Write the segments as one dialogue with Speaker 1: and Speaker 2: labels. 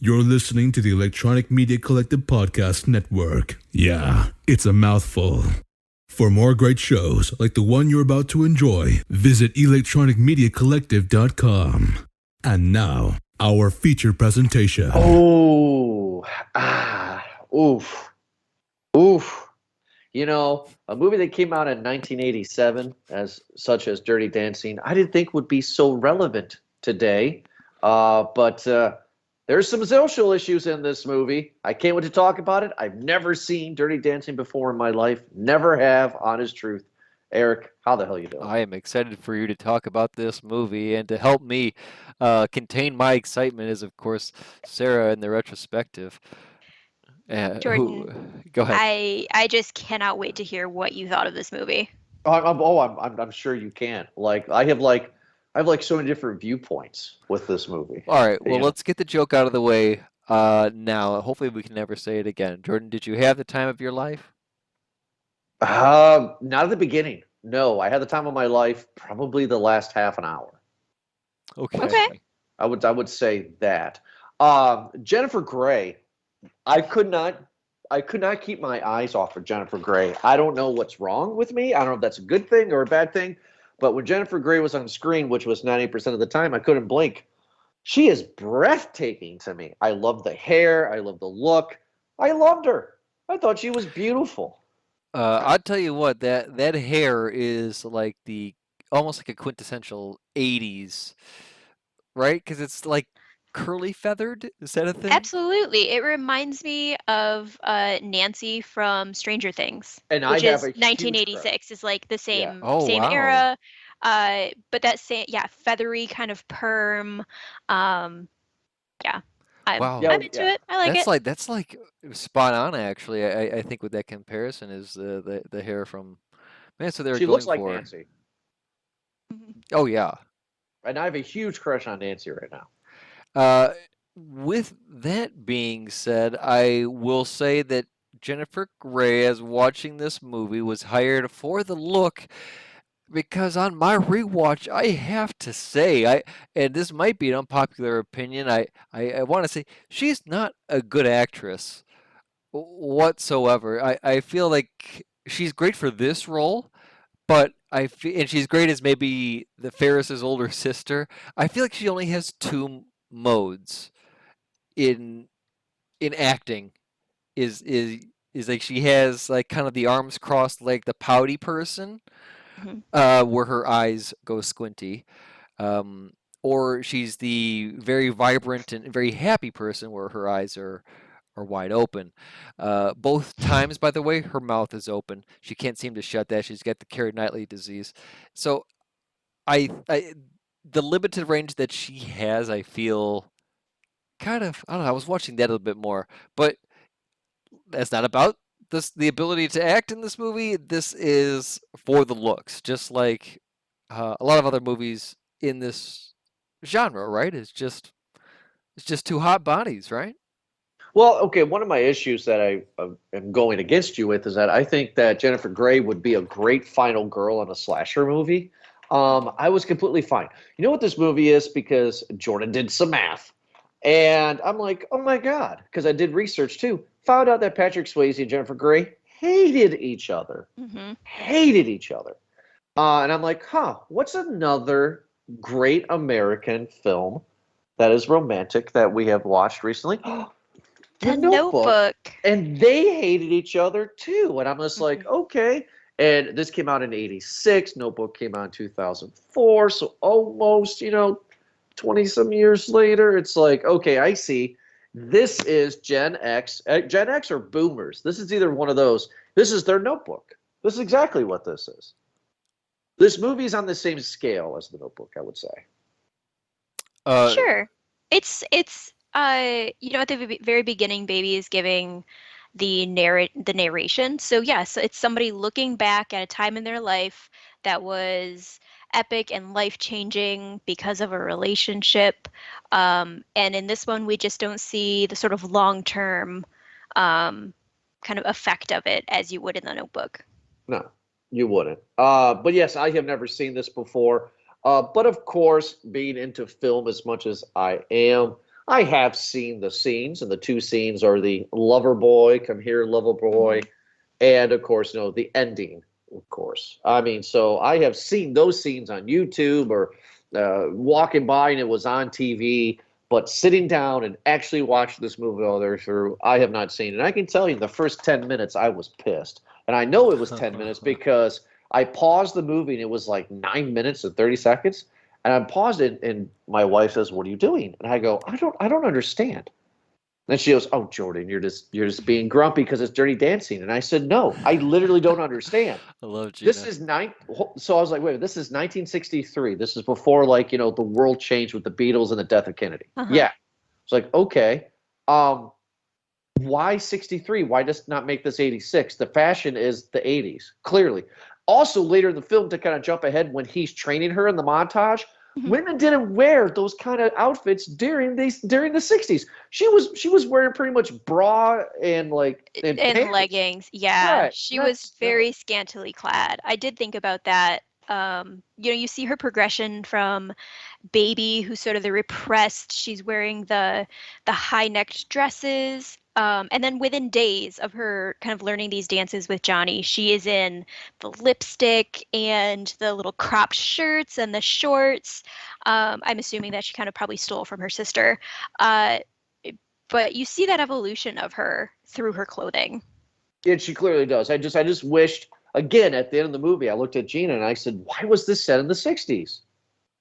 Speaker 1: You're listening to the Electronic Media Collective Podcast Network. Yeah, it's a mouthful. For more great shows like the one you're about to enjoy, visit electronicmediacollective.com. And now, our feature presentation.
Speaker 2: Oof. Oof. You know, a movie that came out in 1987, such as Dirty Dancing, I didn't think would be so relevant today. But there's some social issues in this movie. I can't wait to talk about it. I've never seen Dirty Dancing before in my life. Never have, honest truth. Eric, how the hell you doing?
Speaker 3: I am excited for you to talk about this movie, and to help me contain my excitement is, of course, Sarah in the retrospective.
Speaker 4: Jordan,
Speaker 3: Go ahead.
Speaker 4: I just cannot wait to hear what you thought of this movie.
Speaker 2: I'm sure you can. I have so many different viewpoints with this movie.
Speaker 3: All right, well,
Speaker 2: You know.
Speaker 3: let's get the joke out of the way now. Hopefully we can never say it again. Jordan, did you have the time of your life?
Speaker 2: Not at the beginning. No, I had the time of my life. Probably the last half an hour.
Speaker 4: Okay.
Speaker 2: I would say that. Jennifer Grey. I could not keep my eyes off of Jennifer Grey. I don't know what's wrong with me. I don't know if that's a good thing or a bad thing. But when Jennifer Grey was on screen, which was 90% of the time, I couldn't blink. She is breathtaking to me. I love the hair. I love the look. I loved her. I thought she was beautiful.
Speaker 3: I'll tell you what, that hair is like almost like a quintessential 80s, right? Because it's like curly feathered. Is that a thing?
Speaker 4: Absolutely. It reminds me of Nancy from Stranger Things,
Speaker 2: And
Speaker 4: which
Speaker 2: I have
Speaker 4: is
Speaker 2: a huge
Speaker 4: 1986. Is like the same
Speaker 3: Oh,
Speaker 4: same
Speaker 3: wow.
Speaker 4: era. But that same feathery kind of perm. Yeah.
Speaker 3: Wow.
Speaker 4: I'm into it. I like it.
Speaker 3: That's like spot on, actually. I think with that comparison is the hair from, man. So they were
Speaker 2: She
Speaker 3: going
Speaker 2: looks like
Speaker 3: for.
Speaker 2: Nancy.
Speaker 3: Oh yeah.
Speaker 2: And I have a huge crush on Nancy right now.
Speaker 3: With that being said, I will say that Jennifer Grey, as watching this movie, was hired for the look, because on my rewatch, I have to say, and this might be an unpopular opinion, I want to say she's not a good actress whatsoever. I feel like she's great for this role, but and she's great as maybe the Ferris's older sister. I feel like she only has two modes in acting. Is like she has like kind of the arms crossed, like the pouty person, where her eyes go squinty, or she's the very vibrant and very happy person where her eyes are wide open. Both times, by the way, her mouth is open. She can't seem to shut that. She's got the Keira Knightley disease. So I the limited range that she has, I feel kind of, I don't know. I was watching that a little bit more, but that's not about the ability to act in this movie. This is for the looks, just like a lot of other movies in this genre, right? It's just two hot bodies, right?
Speaker 2: Well, okay, one of my issues that I am going against you with is that I think that Jennifer Grey would be a great final girl in a slasher movie. I was completely fine. You know what this movie is? Because Jordan did some math. And I'm like, oh my God, because I did research too. Found out that Patrick Swayze and Jennifer Grey hated each other. Hated each other. And I'm like, what's another great American film that is romantic that we have watched recently?
Speaker 4: The Notebook.
Speaker 2: And they hated each other too. And I'm just like, okay. And this came out in 86. Notebook came out in 2004. So almost, 20 some years later, it's like, okay, I see. This is Gen X. Gen X or boomers. This is either one of those. This is their Notebook. This is exactly what this is. This movie is on the same scale as the Notebook, I would say.
Speaker 4: Sure. It's at the very beginning, Baby is giving the narration. So yes, it's somebody looking back at a time in their life that was epic and life-changing because of a relationship. And in this one, we just don't see the sort of long-term kind of effect of it as you would in the Notebook.
Speaker 2: No, you wouldn't. But yes, I have never seen this before. But of course, being into film as much as I am, I have seen the scenes, and the two scenes are the lover boy, come here, lover boy, and of course, the ending, of course. I mean, so I have seen those scenes on YouTube or walking by and it was on TV, but sitting down and actually watching this movie all the way through, I have not seen. And I can tell you, the first 10 minutes, I was pissed. And I know it was 10 minutes because I paused the movie and it was like 9 minutes and 30 seconds. And I paused it, and my wife says, "What are you doing?" And I go, I don't understand." Then she goes, "Oh, Jordan, you're just being grumpy because it's Dirty Dancing." And I said, "No, I literally don't understand.
Speaker 3: I love Gina.
Speaker 2: This is So I was like, "Wait, this is 1963. This is before the world changed with the Beatles and the death of Kennedy." Yeah, it's like, okay, why 63? Why just not make this 86? The fashion is the 80s, clearly. Also, later in the film, to kind of jump ahead, when he's training her in the montage, women didn't wear those kind of outfits during the 60s. She was wearing pretty much bra and
Speaker 4: and
Speaker 2: pants.
Speaker 4: leggings. Yeah,
Speaker 2: Right.
Speaker 4: she was very scantily clad. I did think about that. You see her progression from baby, who's sort of the repressed. She's wearing the high-necked dresses. And then within days of her kind of learning these dances with Johnny, she is in the lipstick and the little cropped shirts and the shorts. I'm assuming that she kind of probably stole from her sister. But you see that evolution of her through her clothing.
Speaker 2: Yeah, she clearly does. I just wished, again, at the end of the movie, I looked at Gina and I said, "Why was this set in the 60s?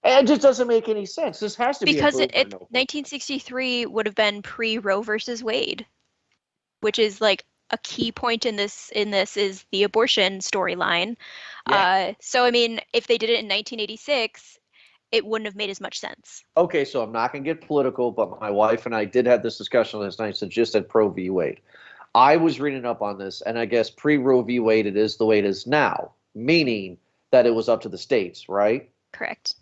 Speaker 2: It just doesn't make any sense. This has to
Speaker 4: Because
Speaker 2: be a
Speaker 4: 1963 would have been pre-Roe versus Wade, which is like a key point in this is the abortion storyline.
Speaker 2: Yeah.
Speaker 4: So I mean, if they did it in 1986, it wouldn't have made as much sense.
Speaker 2: Okay, so I'm not going to get political, but my wife and I did have this discussion last night, so just at Pro v. Wade. I was reading up on this, and I guess pre-Roe v. Wade, it is the way it is now, meaning that it was up to the states, right?
Speaker 4: Correct.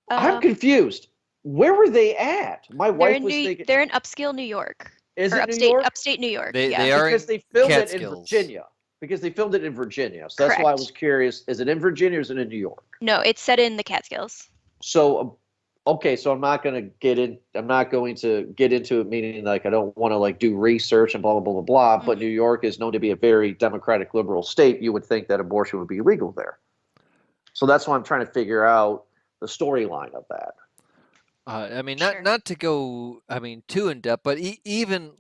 Speaker 2: I'm confused. Where were they at? My wife was thinking.
Speaker 4: They're in upscale New York.
Speaker 2: Is
Speaker 4: or
Speaker 2: it
Speaker 4: upstate,
Speaker 2: New York?
Speaker 4: Upstate New York.
Speaker 3: They
Speaker 4: yeah.
Speaker 3: are
Speaker 2: Because they filmed it in
Speaker 3: Catskills.
Speaker 2: Virginia. Because they filmed it in Virginia. So that's why I was curious. Is it in Virginia or is it in New York?
Speaker 4: No, it's set in the Catskills.
Speaker 2: So, okay, so I'm not going to get into it, meaning like I don't want to do research and blah, blah, blah, blah, blah. But New York is known to be a very democratic liberal state. You would think that abortion would be legal there. So that's why I'm trying to figure out the storyline of that.
Speaker 3: I mean,
Speaker 4: Sure.
Speaker 3: not to go, too in depth, but even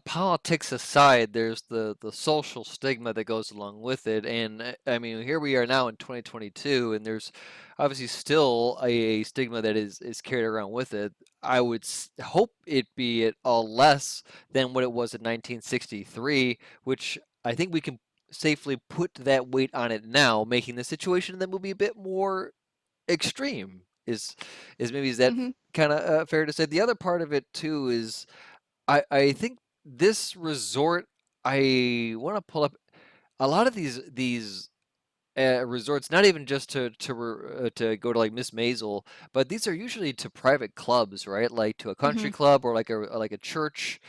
Speaker 3: politics aside, there's the social stigma that goes along with it, and I mean, here we are now in 2022, and there's obviously still a stigma that is carried around with it. I would hope it be at all less than what it was in 1963, which I think we can safely put that weight on it now, making the situation in the movie a bit more extreme. Is that kind of fair to say? The other part of it too is I think this resort, I want to pull up a lot of these resorts, not even just to go to like Miss Maisel, but these are usually to private clubs, right? Like to a country club or like a church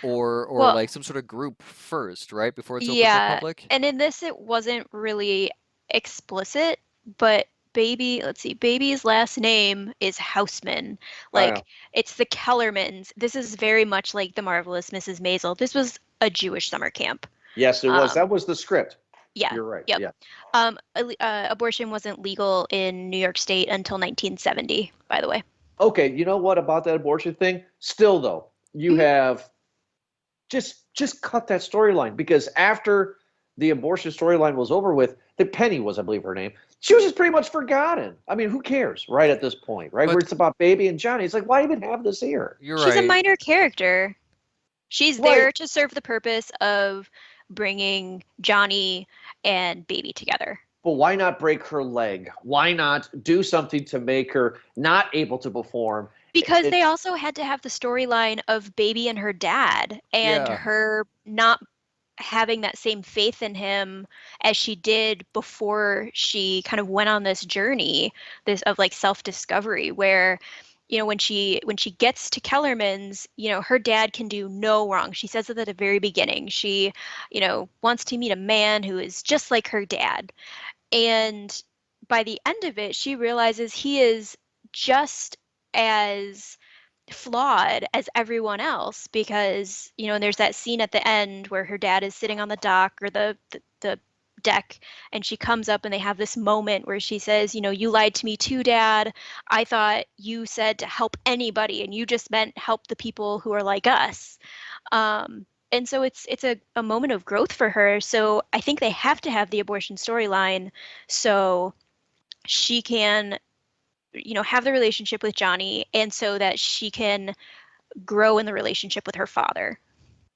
Speaker 3: or
Speaker 4: Well,
Speaker 3: like some sort of group first, right? Before it's open to the
Speaker 4: yeah,
Speaker 3: public.
Speaker 4: and in this it wasn't really explicit, but baby's last name is Houseman. Like it's the Kellermans. This is very much like the Marvelous Mrs. Maisel. This was a Jewish summer camp.
Speaker 2: Yes, it was. That was the script.
Speaker 4: Yeah.
Speaker 2: You're right.
Speaker 4: Yep.
Speaker 2: Yeah.
Speaker 4: Abortion wasn't legal in New York State until 1970, by the way.
Speaker 2: Okay, you know what about that abortion thing? Still though, you have just cut that storyline, because after the abortion storyline was over with, the Penny was, I believe, her name. She was just pretty much forgotten. I mean, who cares, right, at this point, right? Where it's about baby and Johnny. It's like, why even have this here?
Speaker 4: She's a minor character. She's there to serve the purpose of bringing Johnny and baby together.
Speaker 2: But why not break her leg? Why not do something to make her not able to perform?
Speaker 4: Because they also had to have the storyline of baby and her dad, and her not having that same faith in him as she did before she kind of went on this journey, of like self-discovery, where, you know, when she gets to Kellerman's, you know, her dad can do no wrong. She says it at the very beginning. She, you know, wants to meet a man who is just like her dad. And by the end of it, she realizes he is just as flawed as everyone else because, and there's that scene at the end where her dad is sitting on the dock or the deck, and she comes up and they have this moment where she says, you lied to me too, Dad. I thought you said to help anybody and you just meant help the people who are like us. And so it's a moment of growth for her. So I think they have to have the abortion storyline so she can have the relationship with Johnny and so that she can grow in the relationship with her father.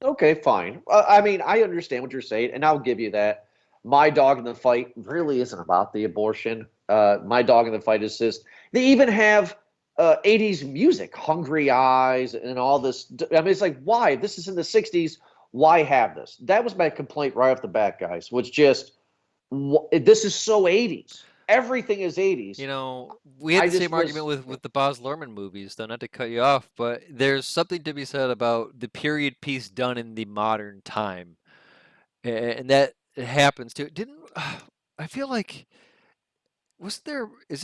Speaker 2: Okay, fine. I mean, I understand what you're saying, and I'll give you that. My dog in the fight really isn't about the abortion. My dog in the fight is just, they even have 80s music, Hungry Eyes, and all this. I mean, it's like, why? This is in the 60s. Why have this? That was my complaint right off the bat, guys, was just, this is so 80s. Everything is 80s.
Speaker 3: We had
Speaker 2: I
Speaker 3: the
Speaker 2: just
Speaker 3: same argument with the Baz Luhrmann movies, though, not to cut you off, but there's something to be said about the period piece done in the modern time. And that happens too. I feel like, is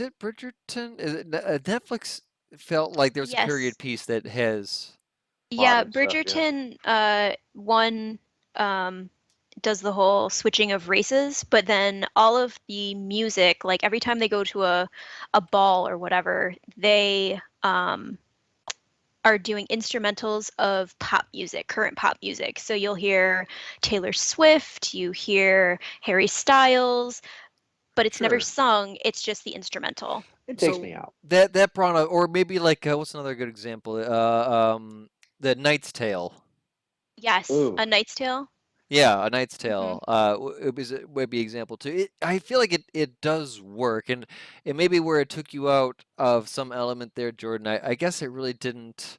Speaker 3: it Bridgerton? Netflix felt like there was a
Speaker 4: Yes.
Speaker 3: period piece that has.
Speaker 4: Yeah,
Speaker 2: Modern stuff, yeah.
Speaker 4: Bridgerton, one does the whole switching of races, but then all of the music, like every time they go to a ball or whatever, they are doing instrumentals of pop music, current pop music. So you'll hear Taylor Swift, you hear Harry Styles, but it's never
Speaker 2: Sure.
Speaker 4: sung, it's just the instrumental.
Speaker 2: It takes
Speaker 3: So
Speaker 2: me out.
Speaker 3: that brought up, or maybe like what's another good example? The Knight's Tale.
Speaker 4: Yes,
Speaker 2: Ooh.
Speaker 4: A Knight's Tale.
Speaker 3: Yeah, A Knight's Tale. It would be example too. I feel like it does work, and it may be where it took you out of some element there, Jordan. I guess it really didn't.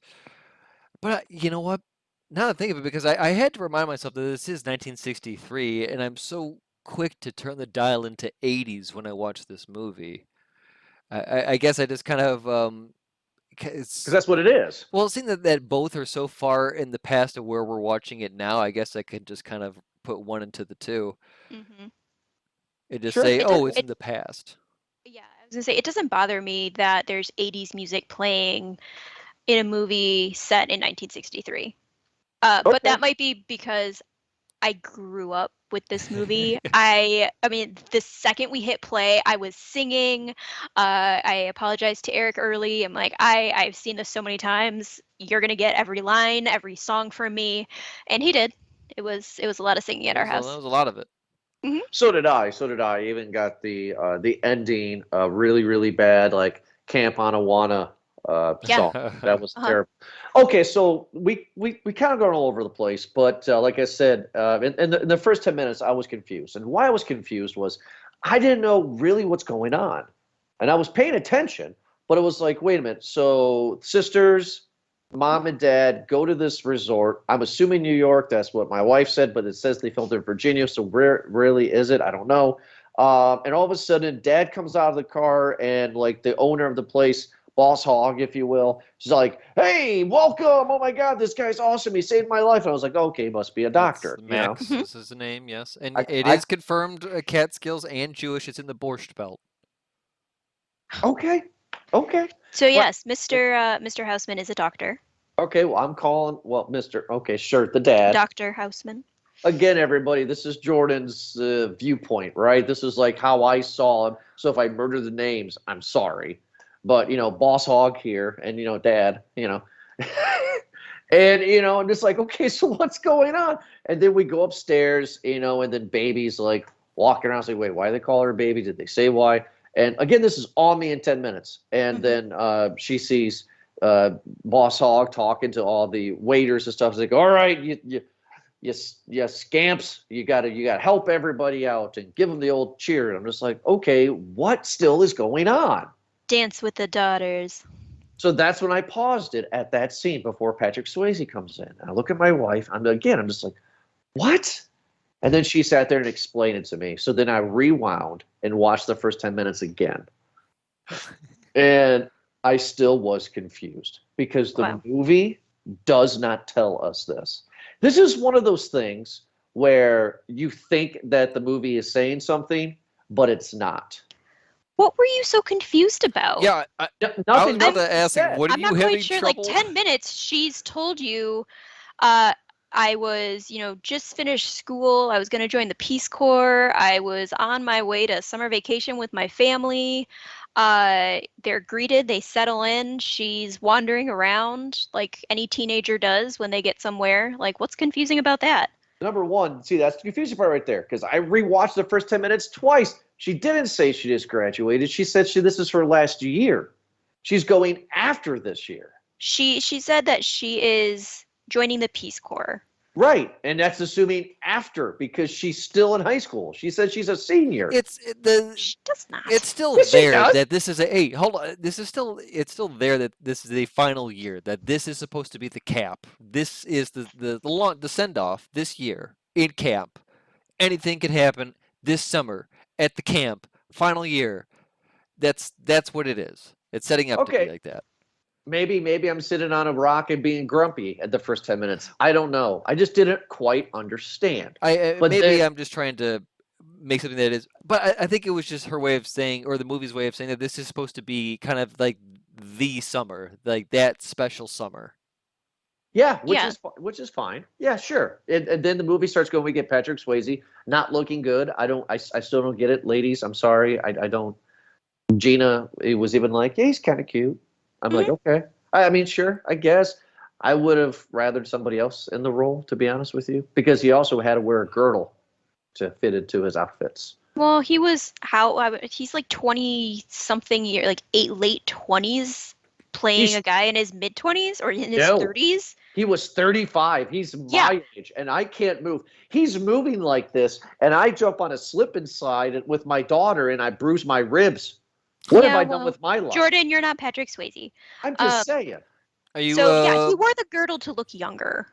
Speaker 3: But you know what? Now that I think of it, because I had to remind myself that this is 1963, and I'm so quick to turn the dial into 80s when I watch this movie. I guess I just kind of
Speaker 2: Because that's what it is.
Speaker 3: well, seeing that both are so far in the past of where we're watching it now, I guess I could just kind of put one into the two
Speaker 4: Mm-hmm.
Speaker 3: and just
Speaker 2: Sure.
Speaker 3: say,
Speaker 4: It
Speaker 3: oh,
Speaker 4: does,
Speaker 3: it's in the past.
Speaker 4: yeah, I was gonna say it doesn't bother me that there's 80s music playing in a movie set in 1963. But
Speaker 2: Okay.
Speaker 4: that might be because I grew up with this movie. I mean, the second we hit play, I was singing. I apologized to Eric early. I'm like, I've seen this so many times. You're gonna get every line, every song from me, and he did. It was a lot of singing at our
Speaker 3: That
Speaker 4: house.
Speaker 3: was a lot of it.
Speaker 2: So did I. So did I. Even got the ending really, really bad, like Camp Anawana
Speaker 4: Yeah.
Speaker 2: song. That was terrible. Okay, so we kind of gone all over the place, but like I said, in the first 10 minutes, I was confused. And why I was confused was I didn't know really what's going on. And I was paying attention, but it was like, wait a minute. So sisters, mom and dad go to this resort. I'm assuming New York. That's what my wife said, but it says they filmed in Virginia. So where really is it? I don't know. And all of a sudden, dad comes out of the car, and like the owner of the place, Boss Hog, if you will, she's like, "Hey, welcome! Oh my God, this guy's awesome. He saved my life." And I was like, "Okay, must be a doctor."
Speaker 3: That's
Speaker 2: You know?
Speaker 3: Max is his name, yes. And
Speaker 2: I-
Speaker 3: it
Speaker 2: I-
Speaker 3: is confirmed Catskills and Jewish. It's in the Borscht Belt.
Speaker 2: Okay, okay,
Speaker 4: So yes, Mr. Houseman is a doctor.
Speaker 2: okay. Well, I'm calling. Well, Mister. Okay, sure. The dad.
Speaker 4: Dr. Houseman.
Speaker 2: Again, everybody, this is Jordan's viewpoint, right? This is like how I saw him. So if I murder the names, I'm sorry. But, Boss Hog here and, Dad, and, I'm just like, okay, so what's going on? And then we go upstairs, and then baby's like walking around saying, wait, why do they call her baby? Did they say why? And again, this is on me in 10 minutes. And then she sees Boss Hog talking to all the waiters and stuff. She's like, all right, you scamps, you gotta help everybody out and give them the old cheer. And I'm just like, okay, what still is going on?
Speaker 4: Dance with the daughters.
Speaker 2: So that's when I paused it at that scene before Patrick Swayze comes in. And I look at my wife. I'm just like, what? And then she sat there and explained it to me. So then I rewound and watched the first 10 minutes again. And I still was confused because the movie does not tell us this. This is one of those things where you think that the movie is saying something, but it's not.
Speaker 4: What were you so confused about?
Speaker 3: Yeah, I was
Speaker 2: Nothing.
Speaker 3: about to ask,
Speaker 2: said.
Speaker 3: what are
Speaker 4: I'm
Speaker 3: you
Speaker 4: not
Speaker 3: having
Speaker 4: quite sure.
Speaker 3: trouble?
Speaker 4: Like 10 minutes, she's told you, I was, just finished school. I was going to join the Peace Corps. I was on my way to summer vacation with my family. They're greeted, they settle in. She's wandering around like any teenager does when they get somewhere. Like, what's confusing about that?
Speaker 2: Number one, see, that's the confusing part right there, because I rewatched the first 10 minutes twice. She didn't say she just graduated. She said this is her last year. She's going after this year.
Speaker 4: She said that she is joining the Peace Corps.
Speaker 2: Right. And that's assuming after, because she's still in high school. She said she's a senior.
Speaker 4: She does not.
Speaker 3: It's still
Speaker 2: Yes, she
Speaker 3: there
Speaker 2: does.
Speaker 3: that this is hold on. It's still there that this is a final year, that this is supposed to be the cap. This is the send off this year in camp. Anything could happen this summer at the camp, final year. That's what it is. It's setting up to
Speaker 2: Okay.
Speaker 3: be like that.
Speaker 2: Maybe I'm sitting on a rock and being grumpy at the first 10 minutes. I don't know. I just didn't quite understand.
Speaker 3: But
Speaker 2: But
Speaker 3: maybe
Speaker 2: then-
Speaker 3: I'm just trying to make something that is. But I think it was just her way of saying, or the movie's way of saying, that this is supposed to be kind of like the summer, like that special summer.
Speaker 2: Yeah,
Speaker 4: Yeah.
Speaker 2: which is fine. Yeah, sure. And then the movie starts going. We get Patrick Swayze not looking good. I still don't get it, ladies. I'm sorry. I don't. Gina, it was even like, yeah, he's kind of cute. I'm like, okay. I mean, sure, I guess. I would have rathered somebody else in the role, to be honest with you, because he also had to wear a girdle to fit into his outfits.
Speaker 4: Well, he's like 20 something year, like late 20s, playing
Speaker 2: He's-
Speaker 4: a guy in his mid 20s or in his
Speaker 2: No.
Speaker 4: 30s.
Speaker 2: He was 35. He's
Speaker 4: Yeah.
Speaker 2: my age, and I can't move. He's moving like this, and I jump on a slip and slide with my daughter, and I bruise my ribs. What have
Speaker 4: Yeah,
Speaker 2: I done
Speaker 4: well,
Speaker 2: with my life?
Speaker 4: Jordan, you're not Patrick Swayze.
Speaker 2: I'm just saying.
Speaker 3: Are you?
Speaker 4: So yeah, he wore the girdle to look younger.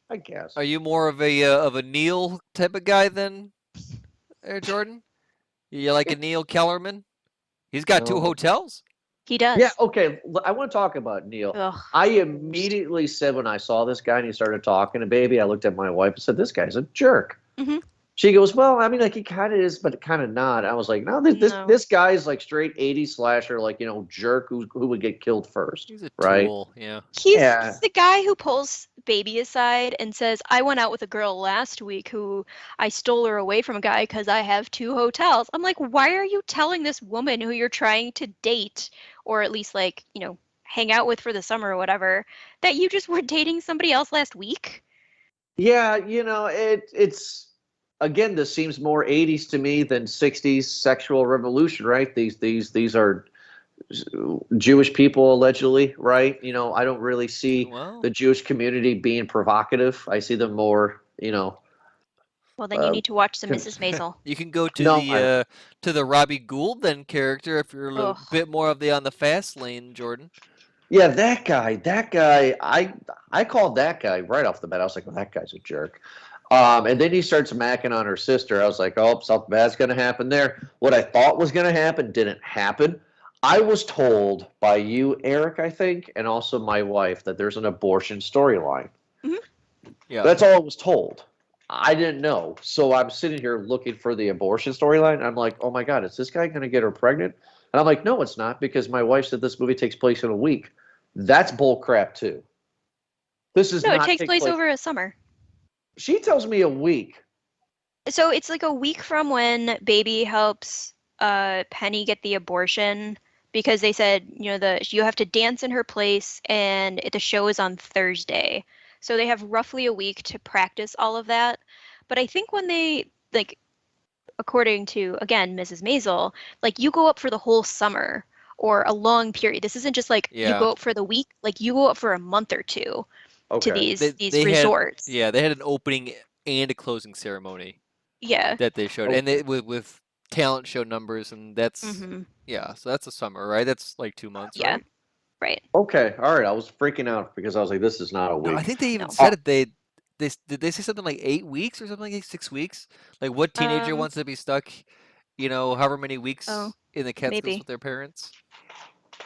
Speaker 2: I guess.
Speaker 3: Are you more of a Neil type of guy than Jordan? You like a Neil Kellerman? He's got two
Speaker 2: No.
Speaker 3: hotels.
Speaker 4: He does.
Speaker 2: Yeah, okay. I want to talk about Neil.
Speaker 4: Ugh.
Speaker 2: I immediately said when I saw this guy and he started talking to baby, I looked at my wife and said, this guy's a jerk.
Speaker 4: Mhm.
Speaker 2: She goes, well, I mean, like he kind of is, but kind of not. I was like, no,
Speaker 4: No.
Speaker 2: this guy's like straight 80s slasher, like, jerk who would get killed first.
Speaker 3: He's a
Speaker 2: Right.
Speaker 3: tool. Yeah.
Speaker 4: He's
Speaker 2: Yeah.
Speaker 4: the guy who pulls baby aside and says, I went out with a girl last week who I stole her away from a guy because I have 2 hotels. I'm like, why are you telling this woman who you're trying to date or at least like, hang out with for the summer or whatever, that you just were dating somebody else last week?
Speaker 2: Yeah, it's again, this seems more 80s to me than 60s sexual revolution, right? These are Jewish people allegedly, right? I don't really see
Speaker 3: Well,
Speaker 2: the Jewish community being provocative. I see them more,
Speaker 4: Well, then you need to watch some
Speaker 2: can-
Speaker 4: Mrs. Maisel.
Speaker 3: you can go to
Speaker 2: No,
Speaker 3: the Robbie Gould then character if you're a little
Speaker 4: Ugh.
Speaker 3: bit more on the fast lane, Jordan.
Speaker 2: yeah, that guy, I called that guy right off the bat. I was like, well, that guy's a jerk. And then he starts macking on her sister. I was like, oh, something bad's going to happen there. What I thought was going to happen didn't happen. I was told by you, Eric, I think, and also my wife, that there's an abortion storyline.
Speaker 3: Yeah.
Speaker 2: That's all I was told. I didn't know. So I'm sitting here looking for the abortion storyline. I'm like, oh my God, is this guy going to get her pregnant? And I'm like, no, it's not, because my wife said this movie takes place in a week. That's bull crap too. This is
Speaker 4: No, it
Speaker 2: not
Speaker 4: takes
Speaker 2: take
Speaker 4: place over a summer.
Speaker 2: She tells me a week.
Speaker 4: So it's like a week from when baby helps Penny get the abortion because they said, you have to dance in her place and the show is on Thursday. So they have roughly a week to practice all of that. But I think when they, like, according to, again, Mrs. Maisel, like, you go up for the whole summer or a long period. This isn't just like you
Speaker 3: Yeah.
Speaker 4: go up for the week, like you go up for a month or two
Speaker 2: Okay.
Speaker 4: to these
Speaker 3: They had-
Speaker 4: resorts.
Speaker 3: Yeah, they had an opening and a closing ceremony
Speaker 4: Yeah.
Speaker 3: that they showed,
Speaker 2: Okay.
Speaker 3: and they with talent show numbers, and that's
Speaker 4: hmm
Speaker 3: yeah. So that's a summer, right? That's like 2 months,
Speaker 4: Yeah.
Speaker 3: right?
Speaker 4: Right.
Speaker 2: Okay. All right. I was freaking out because I was like, this is not a week.
Speaker 3: No, I think they even
Speaker 4: No.
Speaker 3: said it. Did they say something like 8 weeks or something like 6 weeks? Like what teenager
Speaker 4: Um,
Speaker 3: wants to be stuck, however many weeks
Speaker 4: Oh,
Speaker 3: in the Catskills
Speaker 4: maybe.
Speaker 3: with their parents?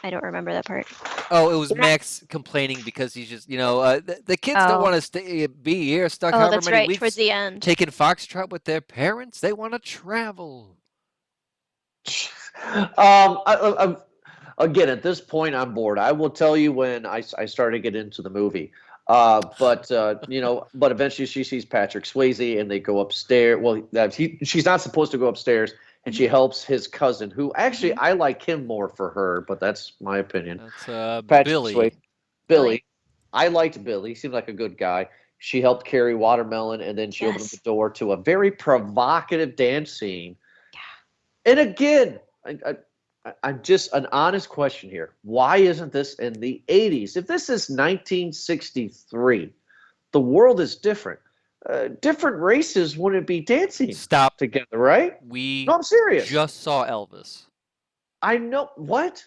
Speaker 4: I don't remember that part.
Speaker 3: Oh, it was
Speaker 2: Yeah.
Speaker 3: Max complaining because he's just, the kids don't
Speaker 4: Oh.
Speaker 3: want to be here stuck
Speaker 4: Oh,
Speaker 3: however
Speaker 4: that's
Speaker 3: many
Speaker 4: right.
Speaker 3: weeks
Speaker 4: Towards the end.
Speaker 3: taking foxtrot with their parents. They want to travel.
Speaker 2: Again, at this point, I'm bored. I will tell you when I started to get into the movie. But eventually she sees Patrick Swayze and they go upstairs. Well, she's not supposed to go upstairs, and she helps his cousin, who actually I like him more for her, but that's my opinion.
Speaker 3: That's
Speaker 2: Patrick
Speaker 3: Billy.
Speaker 2: Swayze. Billy. I liked Billy. He seemed like a good guy. She helped carry watermelon, and then she opened up the door to a very provocative dance scene. And again, I'm just an honest question here. Why isn't this in the 80s? If this is 1963, the world is different. Different races wouldn't be dancing
Speaker 3: Stop.
Speaker 2: together, right?
Speaker 3: We
Speaker 2: No, I'm serious.
Speaker 3: just saw Elvis.
Speaker 2: I know. What?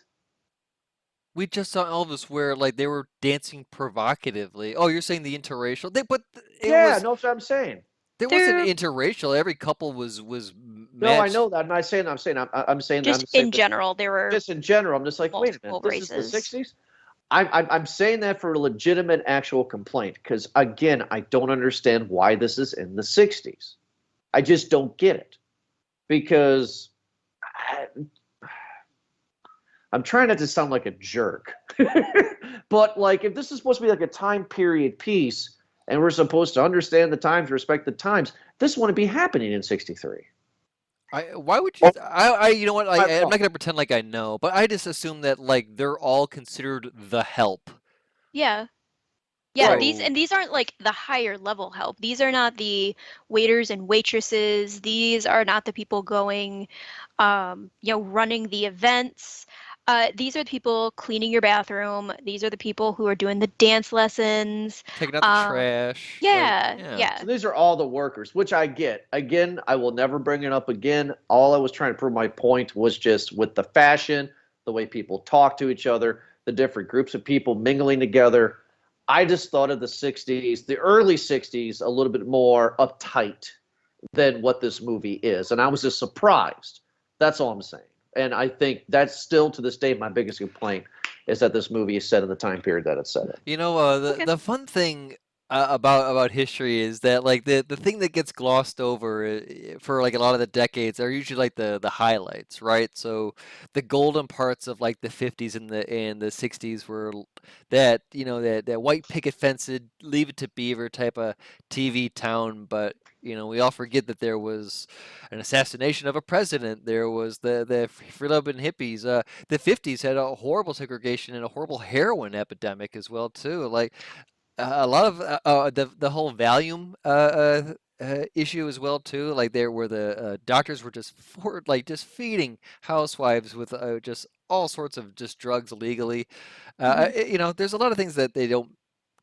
Speaker 3: We just saw Elvis where like they were dancing provocatively. Oh, you're saying the interracial? It was,
Speaker 2: No, that's what I'm saying.
Speaker 3: there wasn't interracial. Every couple was
Speaker 2: No, I
Speaker 3: matched.
Speaker 2: know that. I'm not saying. I'm saying. I'm saying.
Speaker 4: Just
Speaker 2: I'm saying
Speaker 4: in
Speaker 2: that-
Speaker 4: general, there were
Speaker 2: Just in general, I'm just like, wait a minute.
Speaker 4: multiple
Speaker 2: This is
Speaker 4: races.
Speaker 2: the 60s. I'm saying that for a legitimate, actual complaint, because again, I don't understand why this is in the 60s. I just don't get it, because I'm trying not to sound like a jerk, but like if this is supposed to be like a time period piece, and we're supposed to understand the times, respect the times, this wouldn't be happening in '63.
Speaker 3: Why would you? You know what?
Speaker 2: My
Speaker 3: I'm
Speaker 2: fault.
Speaker 3: not gonna pretend like I know, but I just assume that like they're all considered the help.
Speaker 4: Yeah. Yeah,
Speaker 3: Right.
Speaker 4: these aren't like the higher level help. These are not the waiters and waitresses. These are not the people going, running the events. These are the people cleaning your bathroom. These are the people who are doing the dance lessons.
Speaker 3: Taking out the trash. like,
Speaker 4: Yeah.
Speaker 2: So these are all the workers, which I get. Again, I will never bring it up again. All I was trying to prove my point was just with the fashion, the way people talk to each other, the different groups of people mingling together. I just thought of the 60s, the early 60s, a little bit more uptight than what this movie is. And I was just surprised. That's all I'm saying. And I think that's still to this day my biggest complaint is that this movie is set in the time period that it's set in.
Speaker 3: You know,
Speaker 4: Okay.
Speaker 3: the fun thing about history is that like the thing that gets glossed over for like a lot of the decades are usually like the highlights, right? So the golden parts of like the 50s and the 60s were that that white picket fence, Leave It to Beaver type of TV town, but we all forget that there was an assassination of a president. There was the free love and hippies. The 50s had a horrible segregation and a horrible heroin epidemic as well too. Like a lot of the whole Valium issue as well too. Like there were the doctors were just just feeding housewives with just all sorts of just drugs illegally. There's a lot of things that they don't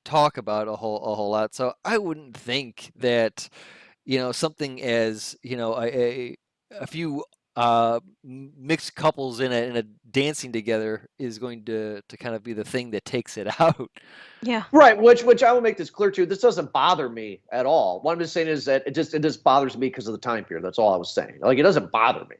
Speaker 3: talk about a whole lot. So I wouldn't think that something as a few mixed couples in a dancing together is going to kind of be the thing that takes it out.
Speaker 4: Yeah.
Speaker 2: Right, which I will make this clear too. This doesn't bother me at all. What I'm just saying is that it just bothers me because of the time period. That's all I was saying. Like it doesn't bother me.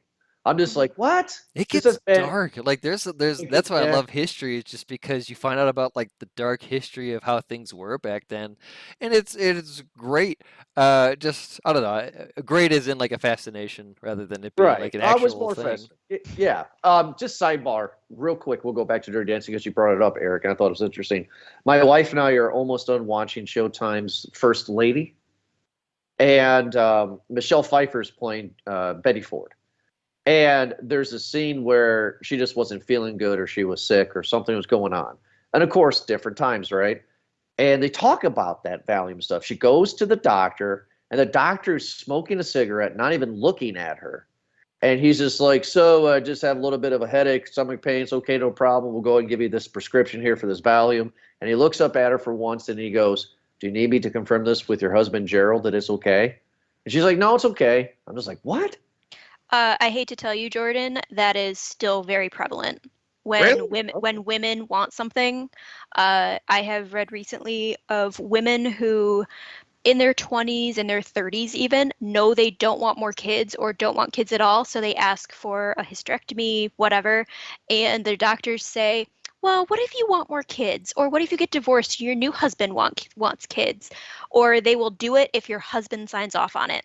Speaker 2: I'm just like, what?
Speaker 3: It
Speaker 2: This
Speaker 3: gets
Speaker 2: has been-
Speaker 3: dark. Like there's
Speaker 2: gets-
Speaker 3: that's why I
Speaker 2: yeah.
Speaker 3: love history. It's just because you find out about like the dark history of how things were back then, and it's great. Just I don't know. Great is in like a fascination rather than it being
Speaker 2: Right.
Speaker 3: like an
Speaker 2: I was
Speaker 3: actual
Speaker 2: more
Speaker 3: thing.
Speaker 2: fascinated. Yeah. Just sidebar, real quick. We'll go back to Dirty Dancing because you brought it up, Eric, and I thought it was interesting. My wife and I are almost done watching Showtime's First Lady, and Michelle Pfeiffer's playing Betty Ford. And there's a scene where she just wasn't feeling good, or she was sick, or something was going on. And of course, different times, right? And they talk about that Valium stuff. She goes to the doctor, and the doctor is smoking a cigarette, not even looking at her. And he's just like, so I just have a little bit of a headache, stomach pain. It's okay, no problem. We'll go ahead and give you this prescription here for this Valium. And he looks up at her for once, and he goes, do you need me to confirm this with your husband, Gerald, that it's okay? And she's like, no, it's okay. I'm just like, what?
Speaker 4: I hate to tell you, Jordan, that is still very prevalent. When
Speaker 2: Really?
Speaker 4: women want something, I have read recently of women who, in their 20s and their 30s even, know they don't want more kids or don't want kids at all, so they ask for a hysterectomy, whatever, and their doctors say, well, what if you want more kids? Or what if you get divorced and your new husband wants kids? Or they will do it if your husband signs off on it.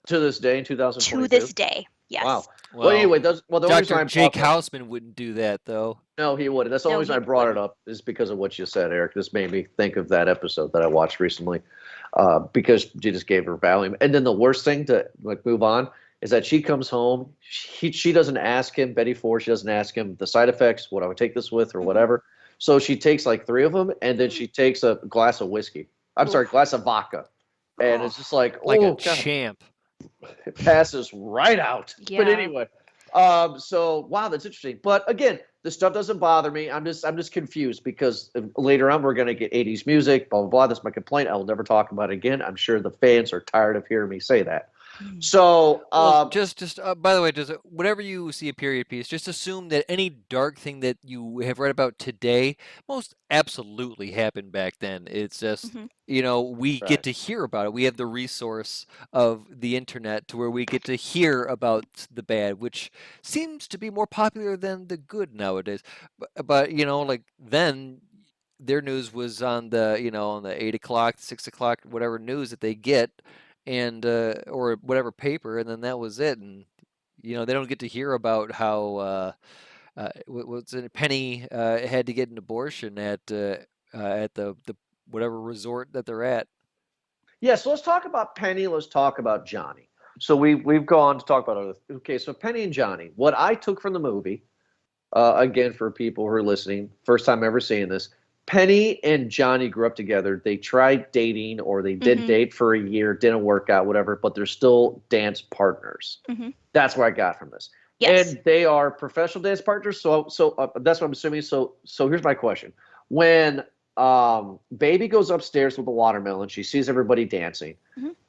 Speaker 2: To this day in 2022?
Speaker 4: To this day. Yes.
Speaker 2: Wow. Well, anyway, the only reason
Speaker 3: Dr.
Speaker 2: I
Speaker 3: Jake
Speaker 2: brought that-
Speaker 3: Houseman wouldn't do that, though.
Speaker 2: No, he wouldn't. That's the only
Speaker 4: No,
Speaker 2: reason
Speaker 4: he
Speaker 2: I brought it
Speaker 4: wouldn't.
Speaker 2: up is because of what you said, Eric. This made me think of that episode that I watched recently, because she just gave her Valium. And then the worst thing to move on is that she comes home. She doesn't ask him, Betty Ford. She doesn't ask him the side effects, what I would take this with, or whatever. So she takes like 3 of them, and then she takes a glass of whiskey. I'm sorry, glass of vodka, and it's just like
Speaker 3: a
Speaker 2: God.
Speaker 3: champ.
Speaker 2: It passes right out.
Speaker 4: Yeah.
Speaker 2: But anyway, so wow, that's interesting. But again, this stuff doesn't bother me. I'm just confused because later on we're gonna get 80s music, blah blah blah. That's my complaint. I will never talk about it again. I'm sure the fans are tired of hearing me say that. So
Speaker 3: Well, just by the way, whenever you see a period piece, just assume that any dark thing that you have read about today most absolutely happened back then. It's just we
Speaker 2: Right.
Speaker 3: get to hear about it. We have the resource of the internet to where we get to hear about the bad, which seems to be more popular than the good nowadays. But like then. Their news was on the on the 8 o'clock, 6 o'clock, whatever news that they get, and or whatever paper, and then that was it. And they don't get to hear about how what's it, Penny had to get an abortion at the whatever resort that they're at.
Speaker 2: yeah, so let's talk about Penny. Let's talk about Johnny. So we've gone to talk about other. Okay, so Penny and Johnny. What I took from the movie, again for people who are listening, first time ever seeing this. Penny and Johnny grew up together. They tried dating, or they did date for a year, didn't work out, whatever, but they're still dance partners. That's what I got from this.
Speaker 4: Yes.
Speaker 2: And they are professional dance partners. So that's what I'm assuming. So here's my question. When Baby goes upstairs with the watermelon, she sees everybody dancing.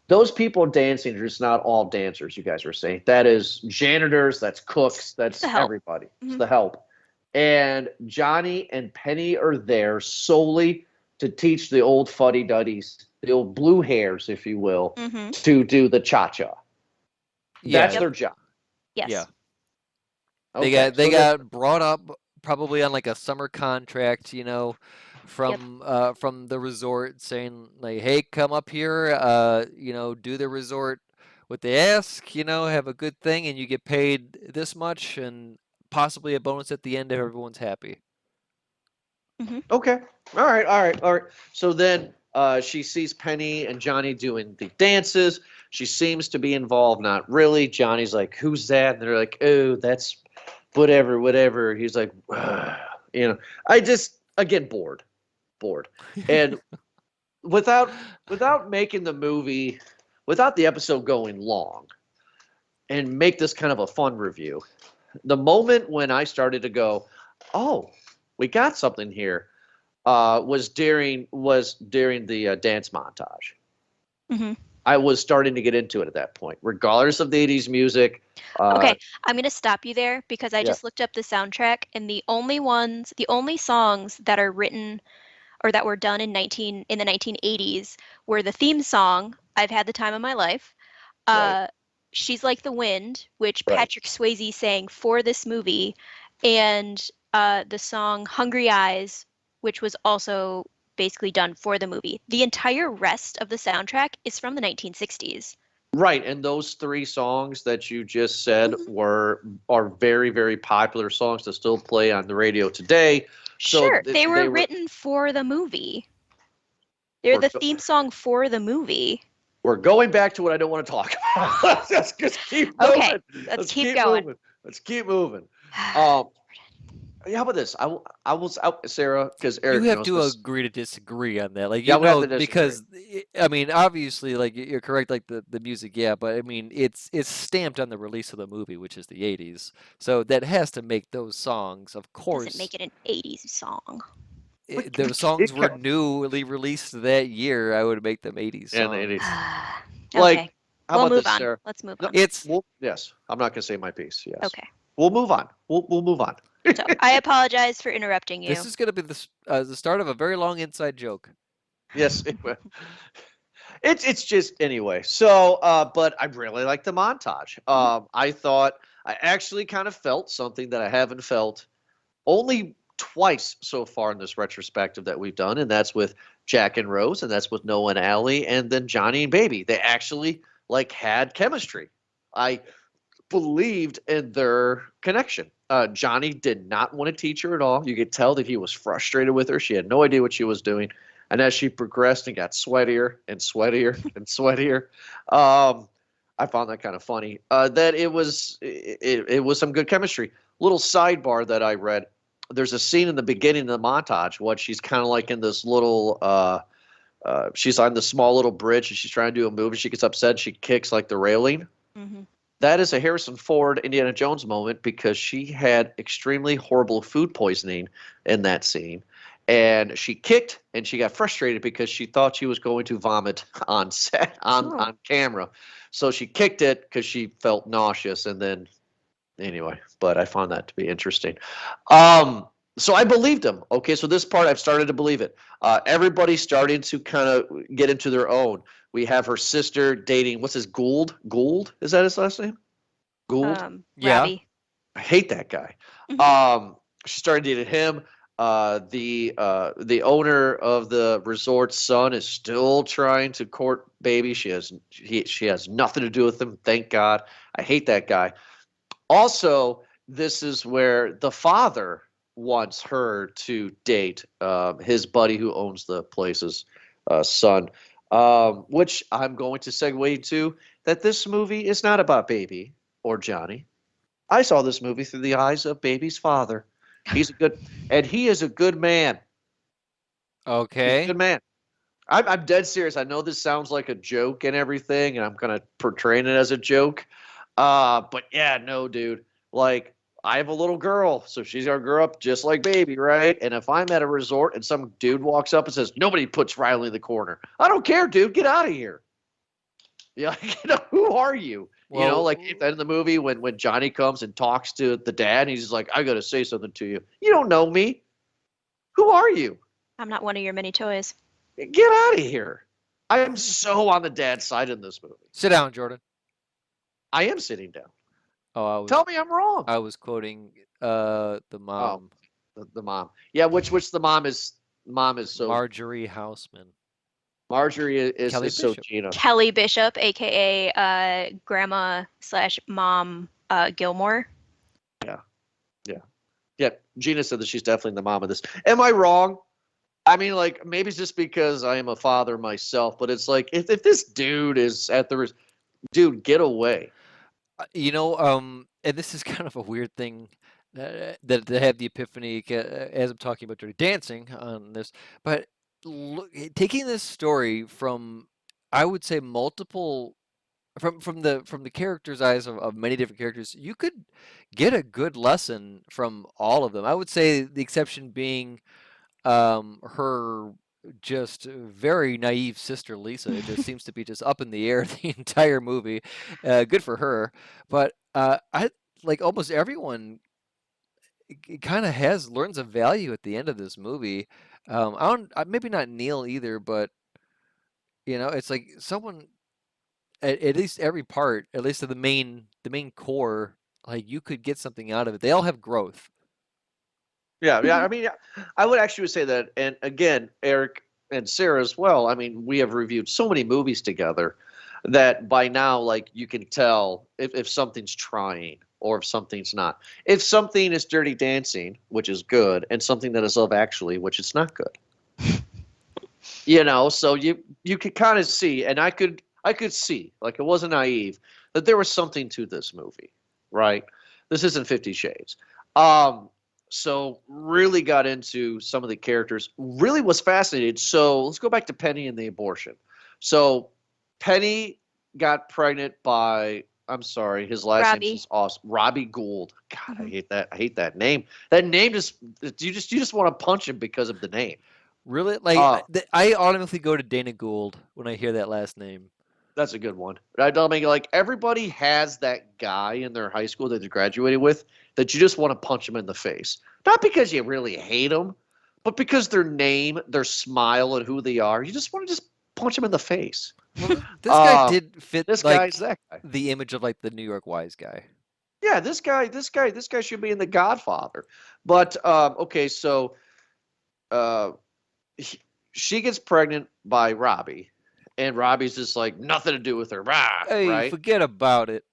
Speaker 2: Those people dancing are just not all dancers, you guys were saying. That is janitors, that's cooks, that's everybody. It's the help. And Johnny and Penny are there solely to teach the old fuddy-duddies, the old blue hairs, if you will, to do the cha-cha. That's their job.
Speaker 4: Yes.
Speaker 3: Yeah.
Speaker 2: Okay,
Speaker 3: They got brought up probably on like a summer contract, from the resort, saying like, "Hey, come up here, do the resort what they ask, have a good thing, and you get paid this much, and possibly a bonus at the end if everyone's happy."
Speaker 2: Okay. All right. So then she sees Penny and Johnny doing the dances. She seems to be involved, not really. Johnny's like, "Who's that?" And they're like, "Oh, that's whatever." He's like, I just, again, bored. And without making the movie, without the episode going long, and make this kind of a fun review, the moment when I started to go, "Oh, we got something here," was during the dance montage. I was starting to get into it at that point, regardless of the 80s music.
Speaker 4: Okay, I'm going to stop you there because I just looked up the soundtrack, and the only songs that are written or that were done in the 1980s were the theme song, "I've Had the Time of My Life," "She's Like the Wind," which Patrick Swayze sang for this movie, and the song "Hungry Eyes," which was also basically done for the movie. The entire rest of the soundtrack is from the 1960s.
Speaker 2: Right, and those 3 songs that you just said are very, very popular songs that still play on the radio today. So
Speaker 4: Sure, they were written for the movie. They're the theme song for the movie.
Speaker 2: We're going back to what I don't want to talk about. Let's just keep moving.
Speaker 4: Okay, let's keep going.
Speaker 2: Let's keep moving. How about this? I will, Sarah, because Eric
Speaker 3: You have
Speaker 2: knows
Speaker 3: to
Speaker 2: this.
Speaker 3: agree to disagree on that. Like,
Speaker 2: Yeah, we have to disagree.
Speaker 3: because I mean, obviously, like you're correct, like the music, but I mean, it's stamped on the release of the movie, which is the 80s. So that has to make those songs, of course.
Speaker 4: Doesn't make it an 80s song.
Speaker 3: The songs were newly released that year. I would make them 80s songs.
Speaker 2: Yeah, the 80s.
Speaker 4: Okay,
Speaker 2: Like, how
Speaker 4: we'll
Speaker 2: about
Speaker 4: move
Speaker 2: this,
Speaker 4: on.
Speaker 2: Sarah?
Speaker 4: Let's move
Speaker 2: No,
Speaker 4: on.
Speaker 2: yes, I'm not going to say my piece. Yes.
Speaker 4: Okay.
Speaker 2: We'll move on. We'll move on.
Speaker 4: So I apologize for interrupting you.
Speaker 3: This is going to be the start of a very long inside joke.
Speaker 2: Yes. It's just anyway. So, but I really like the montage. I actually kind of felt something that I haven't felt only twice so far in this retrospective that we've done, and that's with Jack and Rose, and that's with Noah and Allie, and then Johnny and Baby. They actually like had chemistry. believed in their connection. Johnny did not want to teach her at all. You could tell that he was frustrated with her. She had no idea what she was doing. And as she progressed and got sweatier and sweatier and sweatier, I found that kind of funny. That it was some good chemistry. Little sidebar that I read. There's a scene in the beginning of the montage when she's kind of like in this little she's on this small little bridge and she's trying to do a move and she gets upset. She kicks like the railing.
Speaker 4: Mm-hmm.
Speaker 2: That is a Harrison Ford Indiana Jones moment because she had extremely horrible food poisoning in that scene. And she kicked and she got frustrated because she thought she was going to vomit on set, on camera. So she kicked it because she felt nauseous. And then, anyway, but I found that to be interesting. So I believed him. Okay, so this part I've started to believe it. Everybody's starting to kind of get into their own. We have her sister dating, what's his, Gould? Gould? Is that his last name? Gould?
Speaker 3: Yeah.
Speaker 4: Robbie.
Speaker 2: I hate that guy. She started dating him. The owner of the resort's son is still trying to court baby. She has nothing to do with him. Thank God. I hate that guy. Also, this is where the father wants her to date his buddy who owns the place's son, which I'm going to segue to that this movie is not about Baby or Johnny. I saw this movie through the eyes of Baby's father. He is a good man.
Speaker 3: Okay.
Speaker 2: He's a good man. I'm dead serious. I know this sounds like a joke and everything, and I'm kind of portraying it as a joke. But yeah, no, dude. Like, I have a little girl, so she's gonna grow up just like Baby, right? And if I'm at a resort and some dude walks up and says, "Nobody puts Riley in the corner," I don't care, dude. Get out of here. Yeah, who are you?
Speaker 3: Well,
Speaker 2: like at the end of the movie when Johnny comes and talks to the dad, and he's like, "I gotta say something to you. You don't know me. Who are you?
Speaker 4: I'm not one of your many toys.
Speaker 2: Get out of here." I am so on the dad's side in this movie.
Speaker 3: Sit down, Jordan.
Speaker 2: I am sitting down.
Speaker 3: Oh,
Speaker 2: Tell me I'm wrong.
Speaker 3: I was quoting the mom,
Speaker 2: The mom. Yeah, which the mom is so
Speaker 3: Marjorie Houseman.
Speaker 2: Marjorie is
Speaker 3: Kelly
Speaker 2: so
Speaker 3: Bishop.
Speaker 2: Gina.
Speaker 4: Kelly Bishop, aka grandma/mom Gilmore.
Speaker 2: Yeah, Gina said that she's definitely the mom of this. Am I wrong? I mean, like, maybe it's just because I am a father myself, but it's like if this dude is at the dude, get away.
Speaker 3: And this is kind of a weird thing that to have the epiphany as I'm talking about Dirty Dancing on this, but taking this story from, I would say, multiple from the characters' eyes of many different characters, you could get a good lesson from all of them. I would say the exception being her just very naive sister Lisa. It just seems to be just up in the air the entire movie. Good for her, but I like almost everyone kind of learns a value at the end of this movie. Maybe not Neil either, but it's like someone at least every part, at least of the main core, like you could get something out of it. They all have growth.
Speaker 2: Yeah. I mean, I would actually say that, and again, Eric and Sarah as well. I mean, we have reviewed so many movies together that by now, like, you can tell if something's trying or if something's not. If something is Dirty Dancing, which is good, and something that is Love Actually, which is not good. So you could kind of see, and I could see, like, it wasn't naive, that there was something to this movie, right? This isn't 50 Shades. So really got into some of the characters, really was fascinated. So let's go back to Penny and the abortion. So Penny got pregnant by, I'm sorry, his last name is awesome, Robbie Gould. God, I hate that. I hate that name. That name you just want to punch him because of the name.
Speaker 3: Really? Like, I automatically go to Dana Gould when I hear that last name.
Speaker 2: That's a good one. I mean, like, everybody has that guy in their high school that they graduated with that you just want to punch him in the face. Not because you really hate them, but because their name, their smile, and who they are. You just want to just punch him in the face.
Speaker 3: Well, this guy did fit
Speaker 2: this
Speaker 3: like
Speaker 2: guy's that guy.
Speaker 3: The image of like the New York wise guy.
Speaker 2: Yeah, this guy should be in The Godfather. But okay, so she gets pregnant by Robbie. And Robbie's just like, nothing to do with her,
Speaker 3: Hey,
Speaker 2: right?
Speaker 3: forget about it.